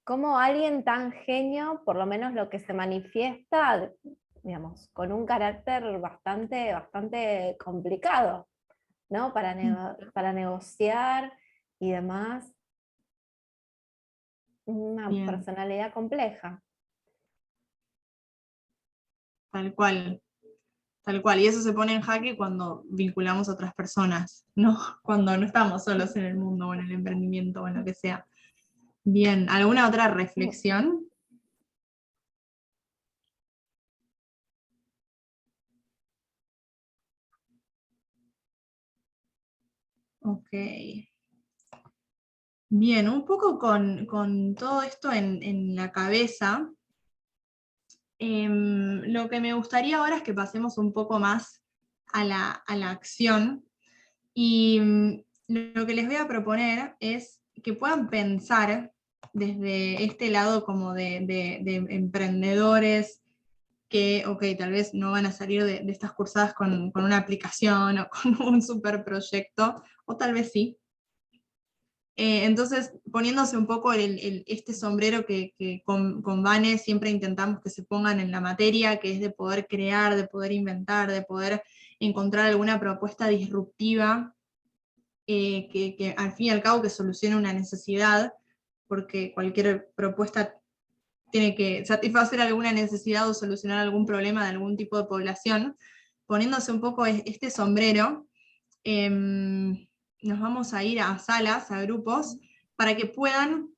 Como alguien tan genio, por lo menos lo que se manifiesta, digamos, con un carácter bastante complicado, ¿no? Para negociar y demás, una personalidad compleja. Tal cual. Y eso se pone en jaque cuando vinculamos a otras personas, ¿no? Cuando no estamos solos en el mundo o en el emprendimiento o en lo que sea. Bien, ¿alguna otra reflexión? Ok. Bien, un poco con todo esto en la cabeza, Lo que me gustaría ahora es que pasemos un poco más a la acción. Y lo que les voy a proponer es que puedan pensar desde este lado como de emprendedores que, ok, tal vez no van a salir de estas cursadas con una aplicación o con un super proyecto, o tal vez sí. Entonces, poniéndose un poco este sombrero que con Vane siempre intentamos que se pongan en la materia, que es de poder crear, de poder inventar, de poder encontrar alguna propuesta disruptiva, que al fin y al cabo que solucione una necesidad, porque cualquier propuesta tiene que satisfacer alguna necesidad o solucionar algún problema de algún tipo de población. Poniéndose un poco este sombrero, nos vamos a ir a salas, a grupos, para que puedan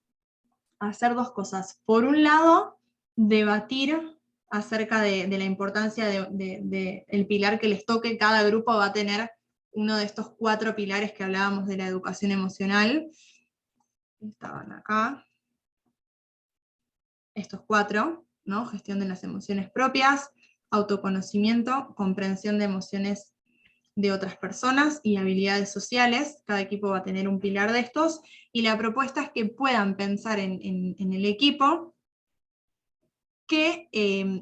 hacer dos cosas. Por un lado, debatir acerca de la importancia del pilar que les toque. Cada grupo va a tener uno de estos 4 pilares que hablábamos de la educación emocional. Estaban acá. Estos 4, ¿no? Gestión de las emociones propias, autoconocimiento, comprensión de emociones de otras personas y habilidades sociales. Cada equipo va a tener un pilar de estos, y la propuesta es que puedan pensar en el equipo qué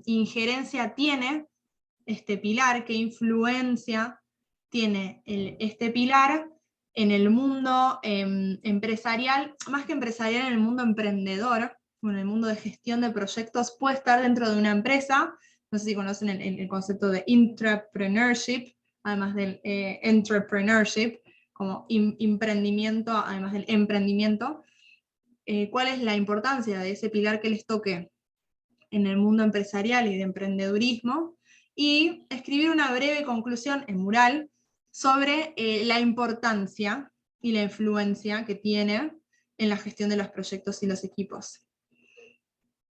injerencia tiene este pilar, qué influencia tiene este pilar en el mundo empresarial, más que empresarial, en el mundo emprendedor, en el mundo de gestión de proyectos. Puede estar dentro de una empresa, no sé si conocen el concepto de intrapreneurship, además del entrepreneurship, como emprendimiento, además del emprendimiento. ¿Cuál es la importancia de ese pilar que les toque en el mundo empresarial y de emprendedurismo? Y escribir una breve conclusión en mural sobre la importancia y la influencia que tiene en la gestión de los proyectos y los equipos.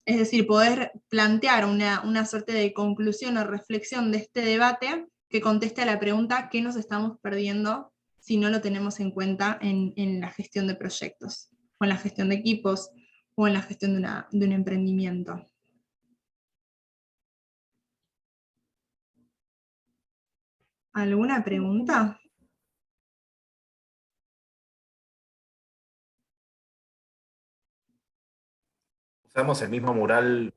Es decir, poder plantear una suerte de conclusión o reflexión de este debate que conteste a la pregunta: ¿qué nos estamos perdiendo si no lo tenemos en cuenta en la gestión de proyectos, o en la gestión de equipos, o en la gestión de un emprendimiento? ¿Alguna pregunta? ¿Usamos el mismo mural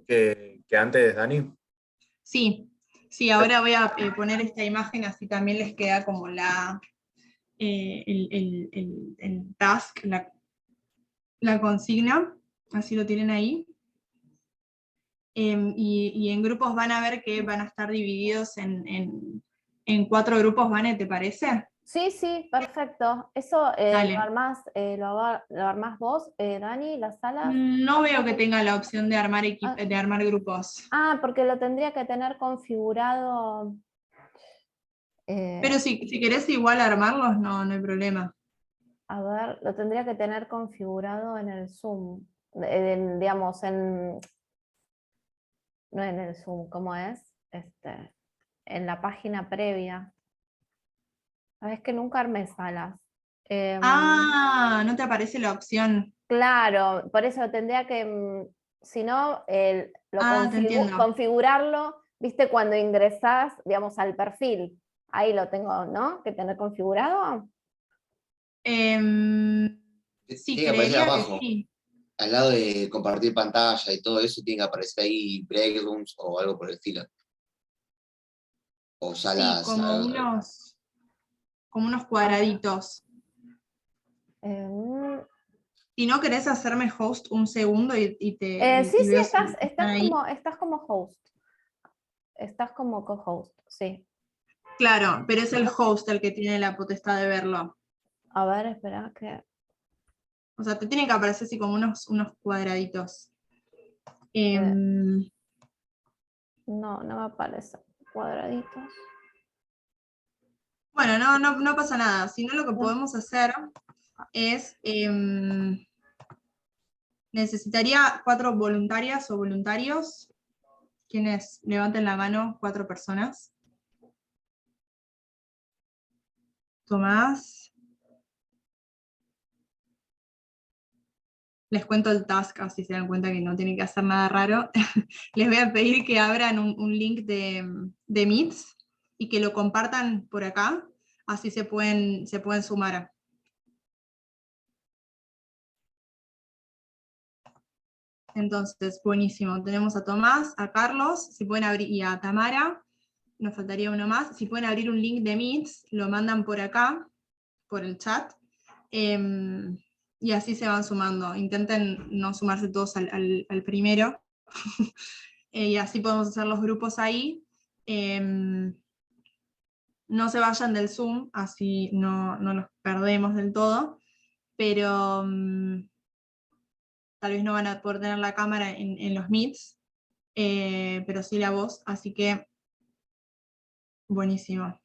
que antes, Dani? Sí, ahora voy a poner esta imagen, así también les queda como el task, la consigna, así lo tienen ahí. Y en grupos van a ver que van a estar divididos en 4 grupos, Vane, ¿te parece? Sí, perfecto. Eso Dale. lo armás vos, Dani, las salas. No veo que tenga la opción de armar grupos. Porque lo tendría que tener configurado. Pero si querés igual armarlos, no hay problema. A ver, lo tendría que tener configurado en el Zoom. Digamos, no en el Zoom, ¿cómo es? En la página previa. Sabes que nunca armé salas. No te aparece la opción. Claro, por eso tendría que, si no, te entiendo. configurarlo, viste, cuando ingresás, digamos, al perfil. Ahí lo tengo, ¿no? Que tener configurado. Sí, tiene que aparecer creería que abajo. sí. Al lado de compartir pantalla y todo eso, tiene que aparecer ahí break rooms o algo por el estilo. O salas. Sí, como unos cuadraditos. Si no querés hacerme host un segundo y te. Sí, veo estás como host. Estás como co-host, sí. Claro, pero es el host el que tiene la potestad de verlo. A ver, espera que. O sea, te tienen que aparecer así como unos cuadraditos. No me aparecen cuadraditos. Bueno, no pasa nada. Si no, lo que podemos hacer es. Necesitaría 4 voluntarias o voluntarios. Quienes levanten la mano, 4 personas. Tomás. Les cuento el task, así se dan cuenta que no tienen que hacer nada raro. Les voy a pedir que abran un link de Meets y que lo compartan por acá, así se pueden sumar. Entonces, buenísimo. Tenemos a Tomás, a Carlos, si pueden abrir, y a Tamara. Nos faltaría uno más. Si pueden abrir un link de Meets, lo mandan por acá, por el chat. Y así se van sumando. Intenten no sumarse todos al primero. Y así podemos hacer los grupos ahí. No se vayan del Zoom, así no los perdemos del todo. Pero tal vez no van a poder tener la cámara en los Meets, pero sí la voz, así que buenísimo.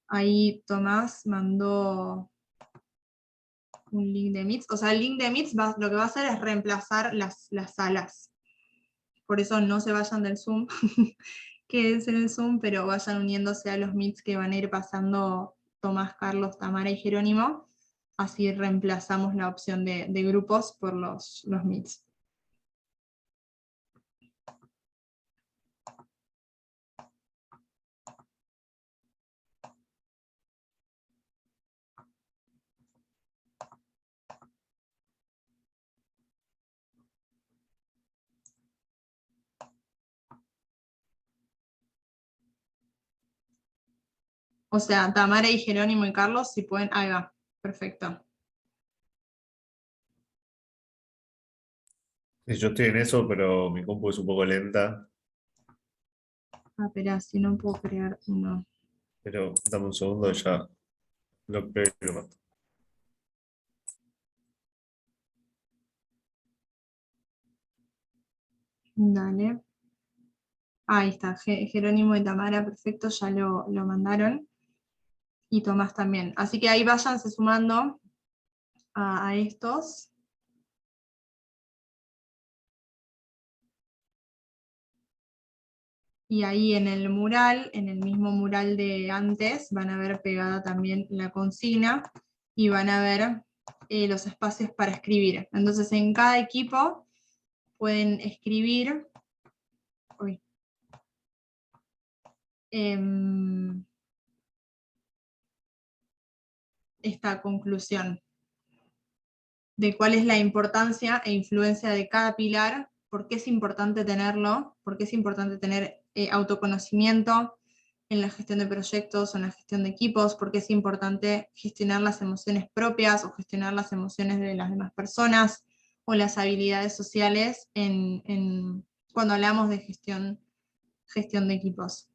Ahí Tomás mandó un link de Meets. O sea, el link de Meets lo que va a hacer es reemplazar las salas. Por eso no se vayan del Zoom, quédense en el Zoom, pero vayan uniéndose a los Meets que van a ir pasando Tomás, Carlos, Tamara y Jerónimo. Así reemplazamos la opción de grupos por los Meets. O sea, Tamara y Jerónimo y Carlos, si pueden, ahí va, perfecto. Sí, yo estoy en eso, pero mi compu es un poco lenta. Ah, espera, si no puedo crear uno. Pero dame un segundo, ya lo creo y lo mato. Dale. Ahí está, Jerónimo y Tamara, perfecto, ya lo mandaron. Y Tomás también. Así que ahí váyanse sumando a estos. Y ahí en el mural, en el mismo mural de antes, van a ver pegada también la consigna y van a ver los espacios para escribir. Entonces en cada equipo pueden escribir esta conclusión de cuál es la importancia e influencia de cada pilar, por qué es importante tenerlo, por qué es importante tener autoconocimiento en la gestión de proyectos o en la gestión de equipos, por qué es importante gestionar las emociones propias o gestionar las emociones de las demás personas o las habilidades sociales cuando hablamos de gestión de equipos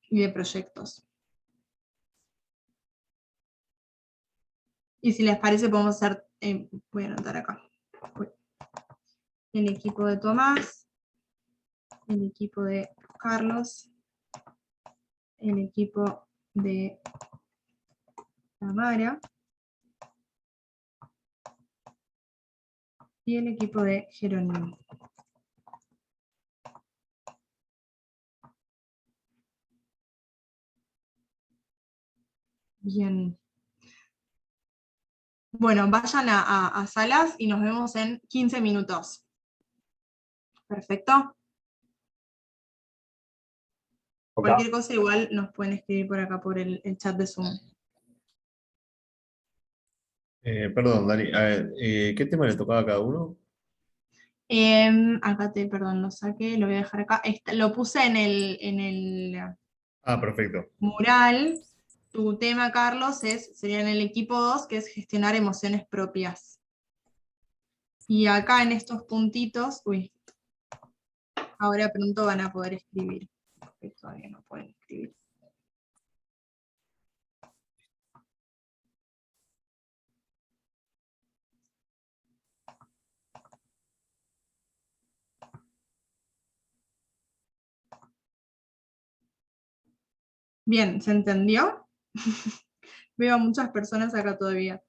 y de proyectos. Y si les parece podemos hacer, voy a anotar acá, el equipo de Tomás, el equipo de Carlos, el equipo de Tamara y el equipo de Jerónimo. Bien. Bueno, vayan a salas y nos vemos en 15 minutos. Perfecto. Cualquier cosa igual nos pueden escribir por acá por el chat de Zoom. Perdón, Dani, a ver, ¿qué tema le tocaba a cada uno? Acá perdón, lo saqué, lo voy a dejar acá. Lo puse en el Ah, perfecto. mural. Tu tema, Carlos, sería en el equipo 2, que es gestionar emociones propias. Y acá en estos puntitos, ahora pronto van a poder escribir, porque todavía no pueden escribir. Bien, ¿se entendió? Veo a muchas personas acá todavía.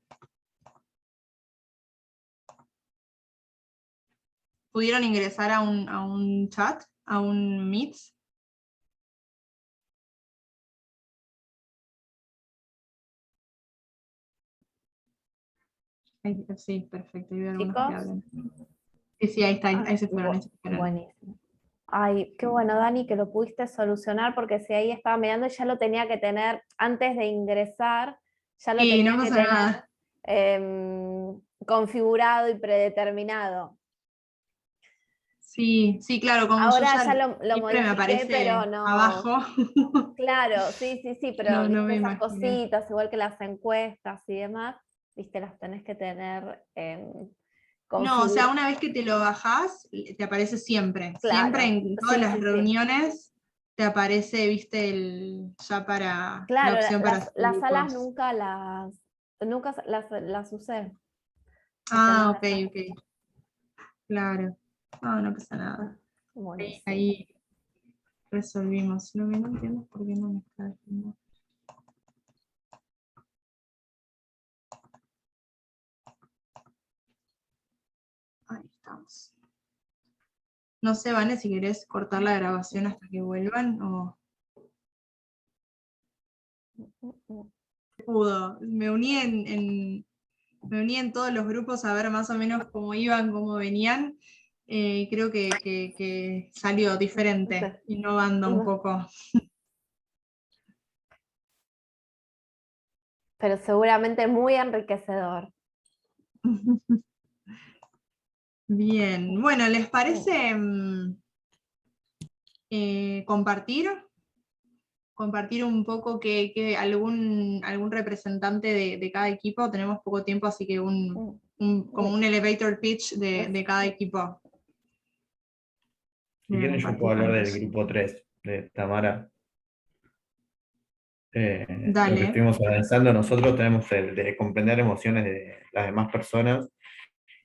¿Pudieron ingresar a un chat, a un Meet? Sí, perfecto. Ahí veo algunos que ¿Chicos? hablan. Sí, ahí está, ahí se fueron. Ahí se fueron. Buenísimo. Ay, qué bueno, Dani, que lo pudiste solucionar, porque si ahí estaba mirando ya lo tenía que tener, antes de ingresar, ya lo Sí, tenía no que pasa tener nada. configurado y predeterminado. Sí, sí, claro, como yo Ahora ya ya lo siempre me modifiqué, aparece pero no. abajo. Claro, sí, pero No viste me esas imaginé. cositas, igual que las encuestas y demás, viste, las tenés que tener No, o sea, configuradas. una vez que te lo bajás, te aparece siempre. Siempre Claro, en todas sí, las sí. reuniones te aparece, viste, ya para la Claro, opción para hacer las salas grupos. nunca las usé. Ah, ok. Claro. No, no pasa nada. Buenísimo. Ahí resolvimos. Lo que no entiendo es por qué no me está diciendo. Ahí estamos. No sé, Vane, si querés cortar la grabación hasta que vuelvan o... Pudo. Me uní en todos los grupos a ver más o menos cómo iban, cómo venían. Y creo que salió diferente, innovando un poco. Pero seguramente muy enriquecedor. Bien, bueno, ¿les parece compartir un poco que algún representante de cada equipo? Tenemos poco tiempo, así que como un elevator pitch de cada equipo. Si quieren, yo puedo hablar del grupo 3 de Tamara. Lo Dale. que estuvimos analizando nosotros tenemos el de comprender emociones de las demás personas,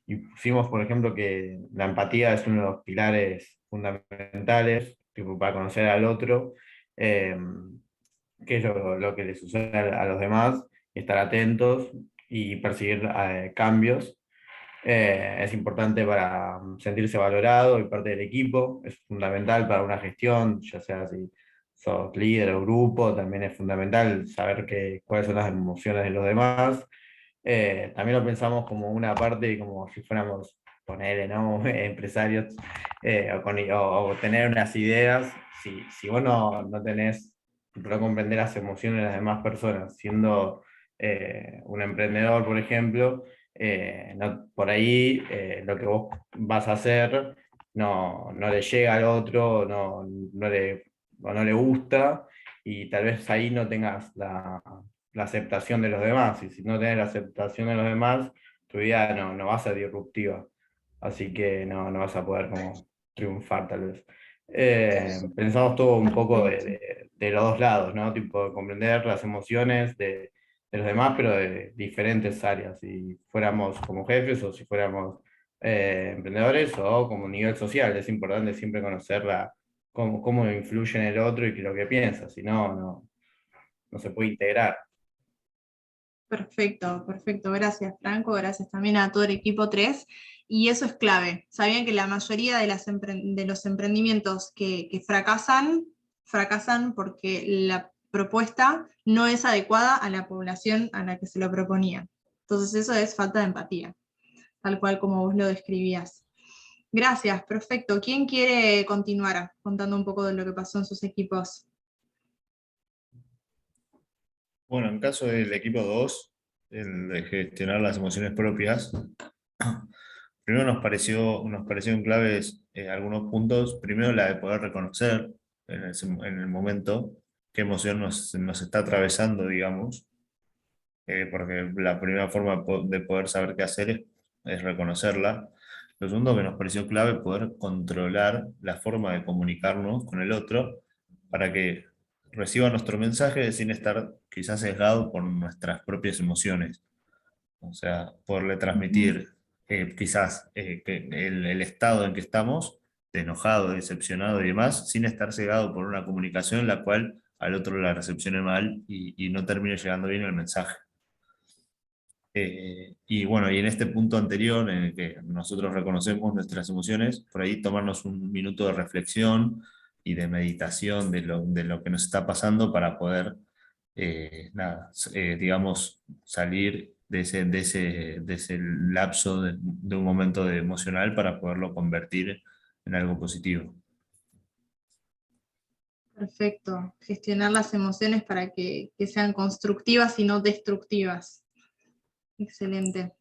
y pusimos, por ejemplo, que la empatía es uno de los pilares fundamentales tipo, para conocer al otro, qué es lo que le sucede a los demás, y estar atentos y percibir cambios. Es importante para sentirse valorado y parte del equipo, es fundamental para una gestión, ya sea si sos líder o grupo, también es fundamental saber cuáles son las emociones de los demás. También lo pensamos como una parte, como si fuéramos, ponele, ¿no? Empresarios, o tener unas ideas. Si vos no tenés, no comprender las emociones de las demás personas, siendo un emprendedor, por ejemplo, por ahí lo que vos vas a hacer no le llega al otro, o no le gusta, y tal vez ahí no tengas la aceptación de los demás, y si no tenés la aceptación de los demás, tu vida no va a ser disruptiva, así que no vas a poder como triunfar tal vez. Pensamos todo un poco de los dos lados, ¿no? Tipo, comprender las emociones de los demás, pero de diferentes áreas, si fuéramos como jefes o si fuéramos emprendedores o como nivel social. Es importante siempre conocer cómo influye en el otro y lo que piensa, si no se puede integrar. Perfecto. Gracias, Franco. Gracias también a todo el equipo 3. Y eso es clave. Sabían que la mayoría de los emprendimientos que fracasan porque la propuesta no es adecuada a la población a la que se lo proponía. Entonces eso es falta de empatía, tal cual como vos lo describías. Gracias, perfecto. ¿Quién quiere continuar contando un poco de lo que pasó en sus equipos? Bueno, en caso del equipo 2, el de gestionar las emociones propias, primero nos parecieron claves algunos puntos. Primero, la de poder reconocer en el momento qué emoción nos está atravesando, digamos, porque la primera forma de poder saber qué hacer es reconocerla. Lo segundo que nos pareció clave, poder controlar la forma de comunicarnos con el otro para que reciba nuestro mensaje sin estar quizás sesgado por nuestras propias emociones. O sea, poderle transmitir quizás que el estado en que estamos, de enojado, decepcionado y demás, sin estar cegado por una comunicación en la cual al otro la recepcione mal y no termine llegando bien el mensaje. Y bueno, y en este punto anterior en el que nosotros reconocemos nuestras emociones, por ahí tomarnos un minuto de reflexión y de meditación de lo que nos está pasando para poder, digamos, salir de ese lapso de un momento emocional para poderlo convertir en algo positivo. Perfecto. Gestionar las emociones para que sean constructivas y no destructivas. Excelente.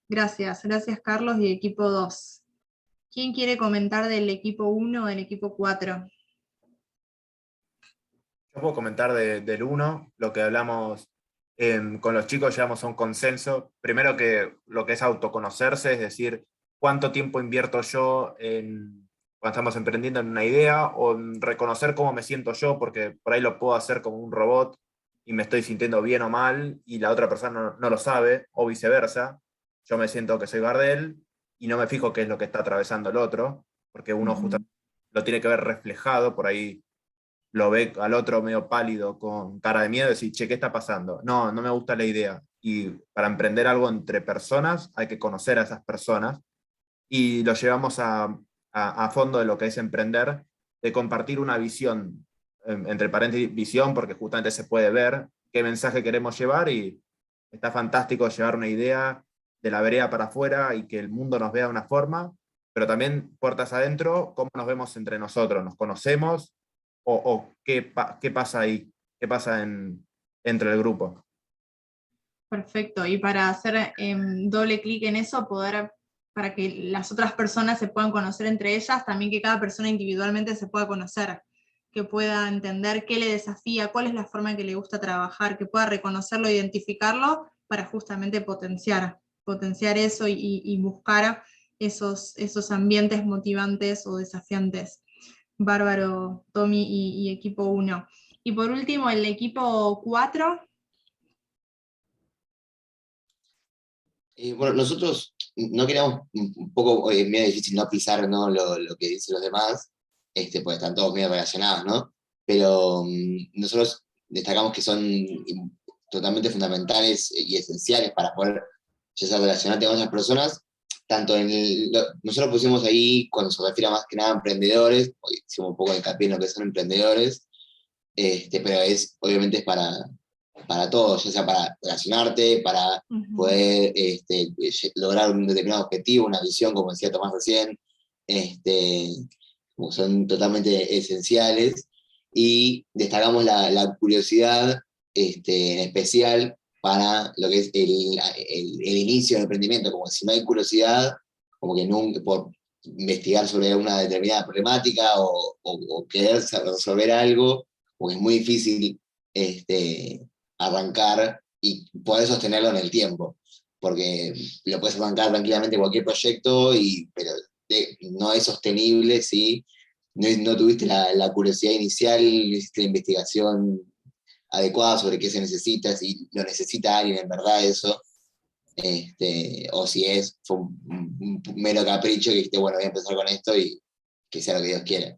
Gracias Carlos y equipo 2. ¿Quién quiere comentar del equipo 1 o del equipo 4? Yo puedo comentar del 1, lo que hablamos con los chicos, llegamos a un consenso. Primero que lo que es autoconocerse, es decir, cuánto tiempo invierto yo cuando estamos emprendiendo en una idea, o en reconocer cómo me siento yo, porque por ahí lo puedo hacer como un robot y me estoy sintiendo bien o mal, y la otra persona no lo sabe, o viceversa. Yo me siento que soy Gardel y no me fijo qué es lo que está atravesando el otro, porque uno justamente lo tiene que ver reflejado, por ahí lo ve al otro medio pálido, con cara de miedo, y decir, che, ¿qué está pasando? No me gusta la idea. Y para emprender algo entre personas, hay que conocer a esas personas, y lo llevamos a fondo de lo que es emprender, de compartir una visión, entre paréntesis, visión, porque justamente se puede ver qué mensaje queremos llevar, y está fantástico llevar una idea de la vereda para afuera y que el mundo nos vea de una forma, pero también puertas adentro, cómo nos vemos entre nosotros, nos conocemos, o qué pasa ahí, qué pasa entre el grupo. Perfecto, y para hacer doble clic en eso, para que las otras personas se puedan conocer entre ellas, también que cada persona individualmente se pueda conocer, que pueda entender qué le desafía, cuál es la forma en que le gusta trabajar, que pueda reconocerlo, identificarlo, para justamente potenciar eso y buscar esos ambientes motivantes o desafiantes. Bárbaro, Tommy y equipo 1. Y por último, el equipo 4. Bueno, nosotros no queríamos un poco, medio difícil no pisar, ¿no? Lo que dicen los demás, pues están todos medio relacionados, ¿no? Pero nosotros destacamos que son totalmente fundamentales y esenciales para poder ya sea relacionarte con otras personas. Tanto nosotros pusimos ahí, cuando se refiere más que nada a emprendedores, hicimos un poco de hincapié en lo que son emprendedores, pero obviamente es para todos, ya sea para relacionarte, para poder lograr un determinado objetivo, una visión, como decía Tomás recién, son totalmente esenciales, y destacamos la curiosidad en especial para lo que es el inicio del emprendimiento, como que si no hay curiosidad, como que nunca, por investigar sobre una determinada problemática o querer resolver algo, porque es muy difícil arrancar y poder sostenerlo en el tiempo, porque lo puedes arrancar tranquilamente cualquier proyecto, pero no es sostenible si no tuviste la curiosidad inicial, no hiciste la investigación adecuada sobre qué se necesita, si lo necesita alguien en verdad eso, o si fue un mero capricho que dijiste, bueno, voy a empezar con esto y que sea lo que Dios quiera.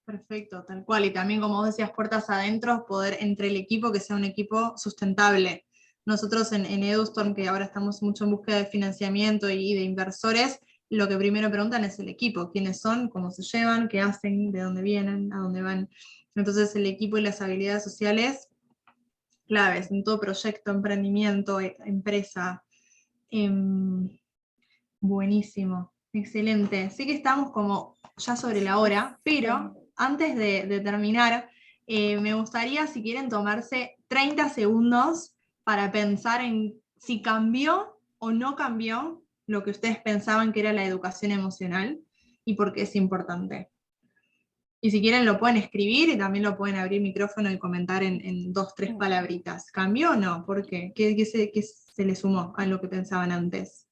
Perfecto, tal cual. Y también, como vos decías, puertas adentro, poder entre el equipo que sea un equipo sustentable. Nosotros en EduStorm, que ahora estamos mucho en búsqueda de financiamiento y de inversores, lo que primero preguntan es el equipo, quiénes son, cómo se llevan, qué hacen, de dónde vienen, a dónde van. Entonces el equipo y las habilidades sociales, claves en todo proyecto, emprendimiento, empresa. Buenísimo, excelente. Sé que estamos como ya sobre la hora, pero antes de terminar, me gustaría, si quieren, tomarse 30 segundos para pensar en si cambió o no cambió lo que ustedes pensaban que era la educación emocional y por qué es importante. Y si quieren lo pueden escribir y también lo pueden abrir micrófono y comentar en 2, 3 palabritas. ¿Cambió o no? ¿Por qué? ¿Qué se le sumó a lo que pensaban antes?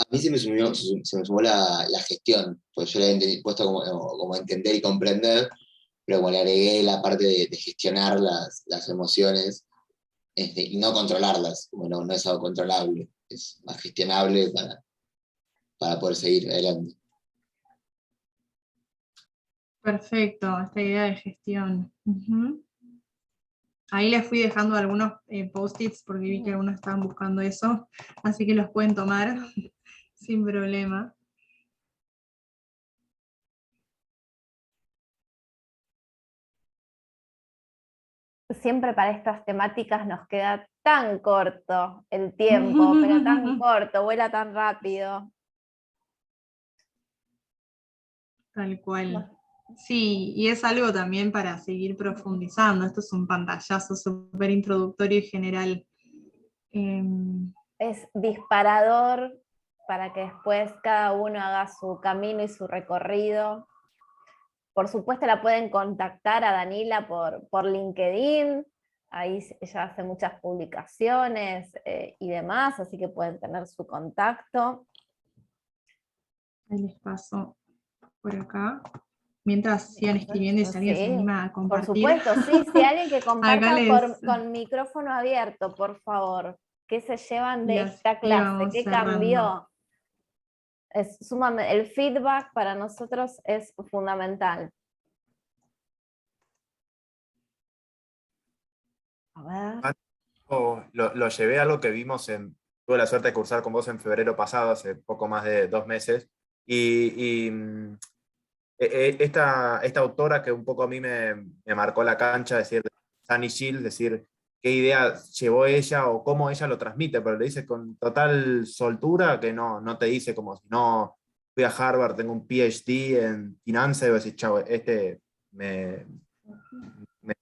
A mí se me sumó la gestión, pues yo la he puesto como entender y comprender, pero como le agregué la parte de gestionar las emociones, y no controlarlas, bueno, no es algo controlable, es más gestionable para poder seguir adelante. Perfecto, esta idea de gestión. Ahí les fui dejando algunos post-its porque vi que algunos estaban buscando eso, así que los pueden tomar sin problema. Siempre para estas temáticas nos queda tan corto el tiempo, pero tan corto, vuela tan rápido. Tal cual. Sí, y es algo también para seguir profundizando. Esto es un pantallazo súper introductorio y general. Es disparador para que después cada uno haga su camino y su recorrido. Por supuesto la pueden contactar a Danila por LinkedIn, ahí ella hace muchas publicaciones y demás, así que pueden tener su contacto. Ahí les paso por acá. Mientras sigan escribiendo y si alguien se anima a compartir. Por supuesto, sí, si alguien que comparta con micrófono abierto, por favor. ¿Qué se llevan de esta clase? ¿Qué cambió? El feedback para nosotros es fundamental. A ver. Lo llevé a lo que vimos tuve la suerte de cursar con vos en febrero pasado, hace poco más de 2 meses, y esta autora que un poco a mí me marcó la cancha, decir, Sunny Shield, decir qué idea llevó ella o cómo ella lo transmite, pero le dice con total soltura que no te dice como si no fui a Harvard, tengo un PhD en finanzas, y vos decís, chau, me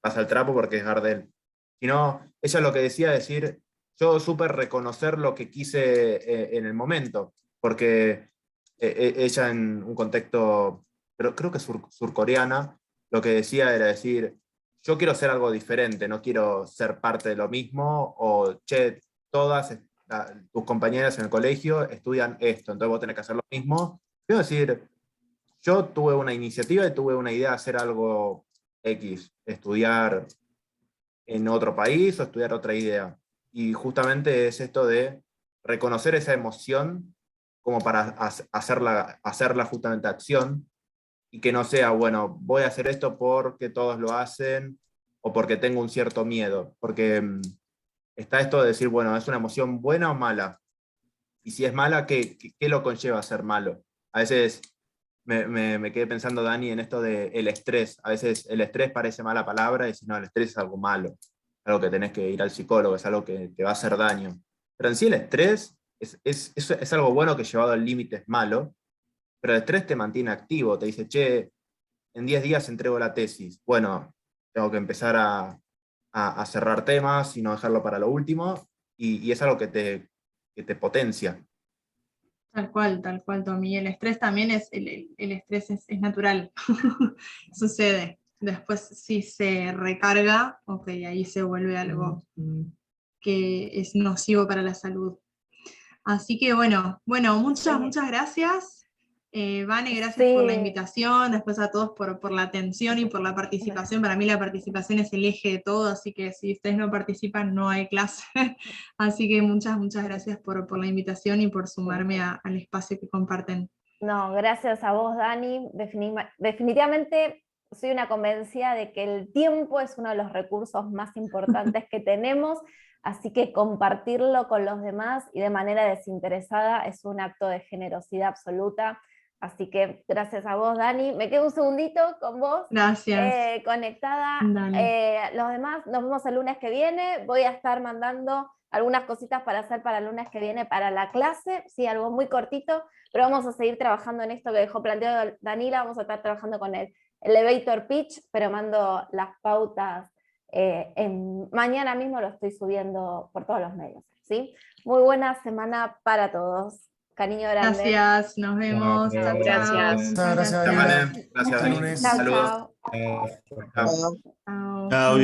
pasa el trapo porque es Gardel. Sino, ella lo que decía, decir, yo supe reconocer lo que quise en el momento, porque ella en un contexto, pero creo que surcoreana, lo que decía era decir, yo quiero hacer algo diferente, no quiero ser parte de lo mismo, o che, todas tus compañeras en el colegio estudian esto, entonces vos tenés que hacer lo mismo. Quiero decir, yo tuve una iniciativa y tuve una idea de hacer algo X, estudiar en otro país o estudiar otra idea. Y justamente es esto de reconocer esa emoción como para hacerla justamente acción, y que no sea, bueno, voy a hacer esto porque todos lo hacen o porque tengo un cierto miedo, porque está esto de decir, bueno, ¿es una emoción buena o mala? Y si es mala, ¿qué lo conlleva a ser malo? A veces me quedé pensando, Dani, en esto del estrés. A veces el estrés parece mala palabra y si no, el estrés es algo malo, algo que tenés que ir al psicólogo, es algo que te va a hacer daño. Pero en sí el estrés es algo bueno que llevado al límite es malo, pero el estrés te mantiene activo, te dice, che, en 10 días entrego la tesis. Bueno, tengo que empezar a cerrar temas y no dejarlo para lo último, y es algo que te potencia. Tal cual, Tommy. El estrés también el estrés es natural, sucede. Después si se recarga, ok, ahí se vuelve algo que es nocivo para la salud. Así que bueno, muchas gracias. Vane, gracias por la invitación, después a todos por la atención y por la participación. Para mí la participación es el eje de todo, así que si ustedes no participan no hay clase. Así que muchas gracias por la invitación y por sumarme al espacio que comparten. No, gracias a vos, Dani. Definitivamente soy una convencida de que el tiempo es uno de los recursos más importantes que tenemos, así que compartirlo con los demás y de manera desinteresada es un acto de generosidad absoluta. Así que gracias a vos, Dani. Me quedo un segundito con vos. Gracias. Conectada. Los demás nos vemos el lunes que viene. Voy a estar mandando algunas cositas para hacer para el lunes que viene para la clase. Sí, algo muy cortito, pero vamos a seguir trabajando en esto que dejó planteado Danila. Vamos a estar trabajando con el elevator pitch, pero mando las pautas. Mañana mismo lo estoy subiendo por todos los medios. ¿Sí? Muy buena semana para todos. Cariño grande. Gracias, nos vemos. Chao, Gracias. chao. Gracias, Dani. Chao, Saludos. chao. Chao.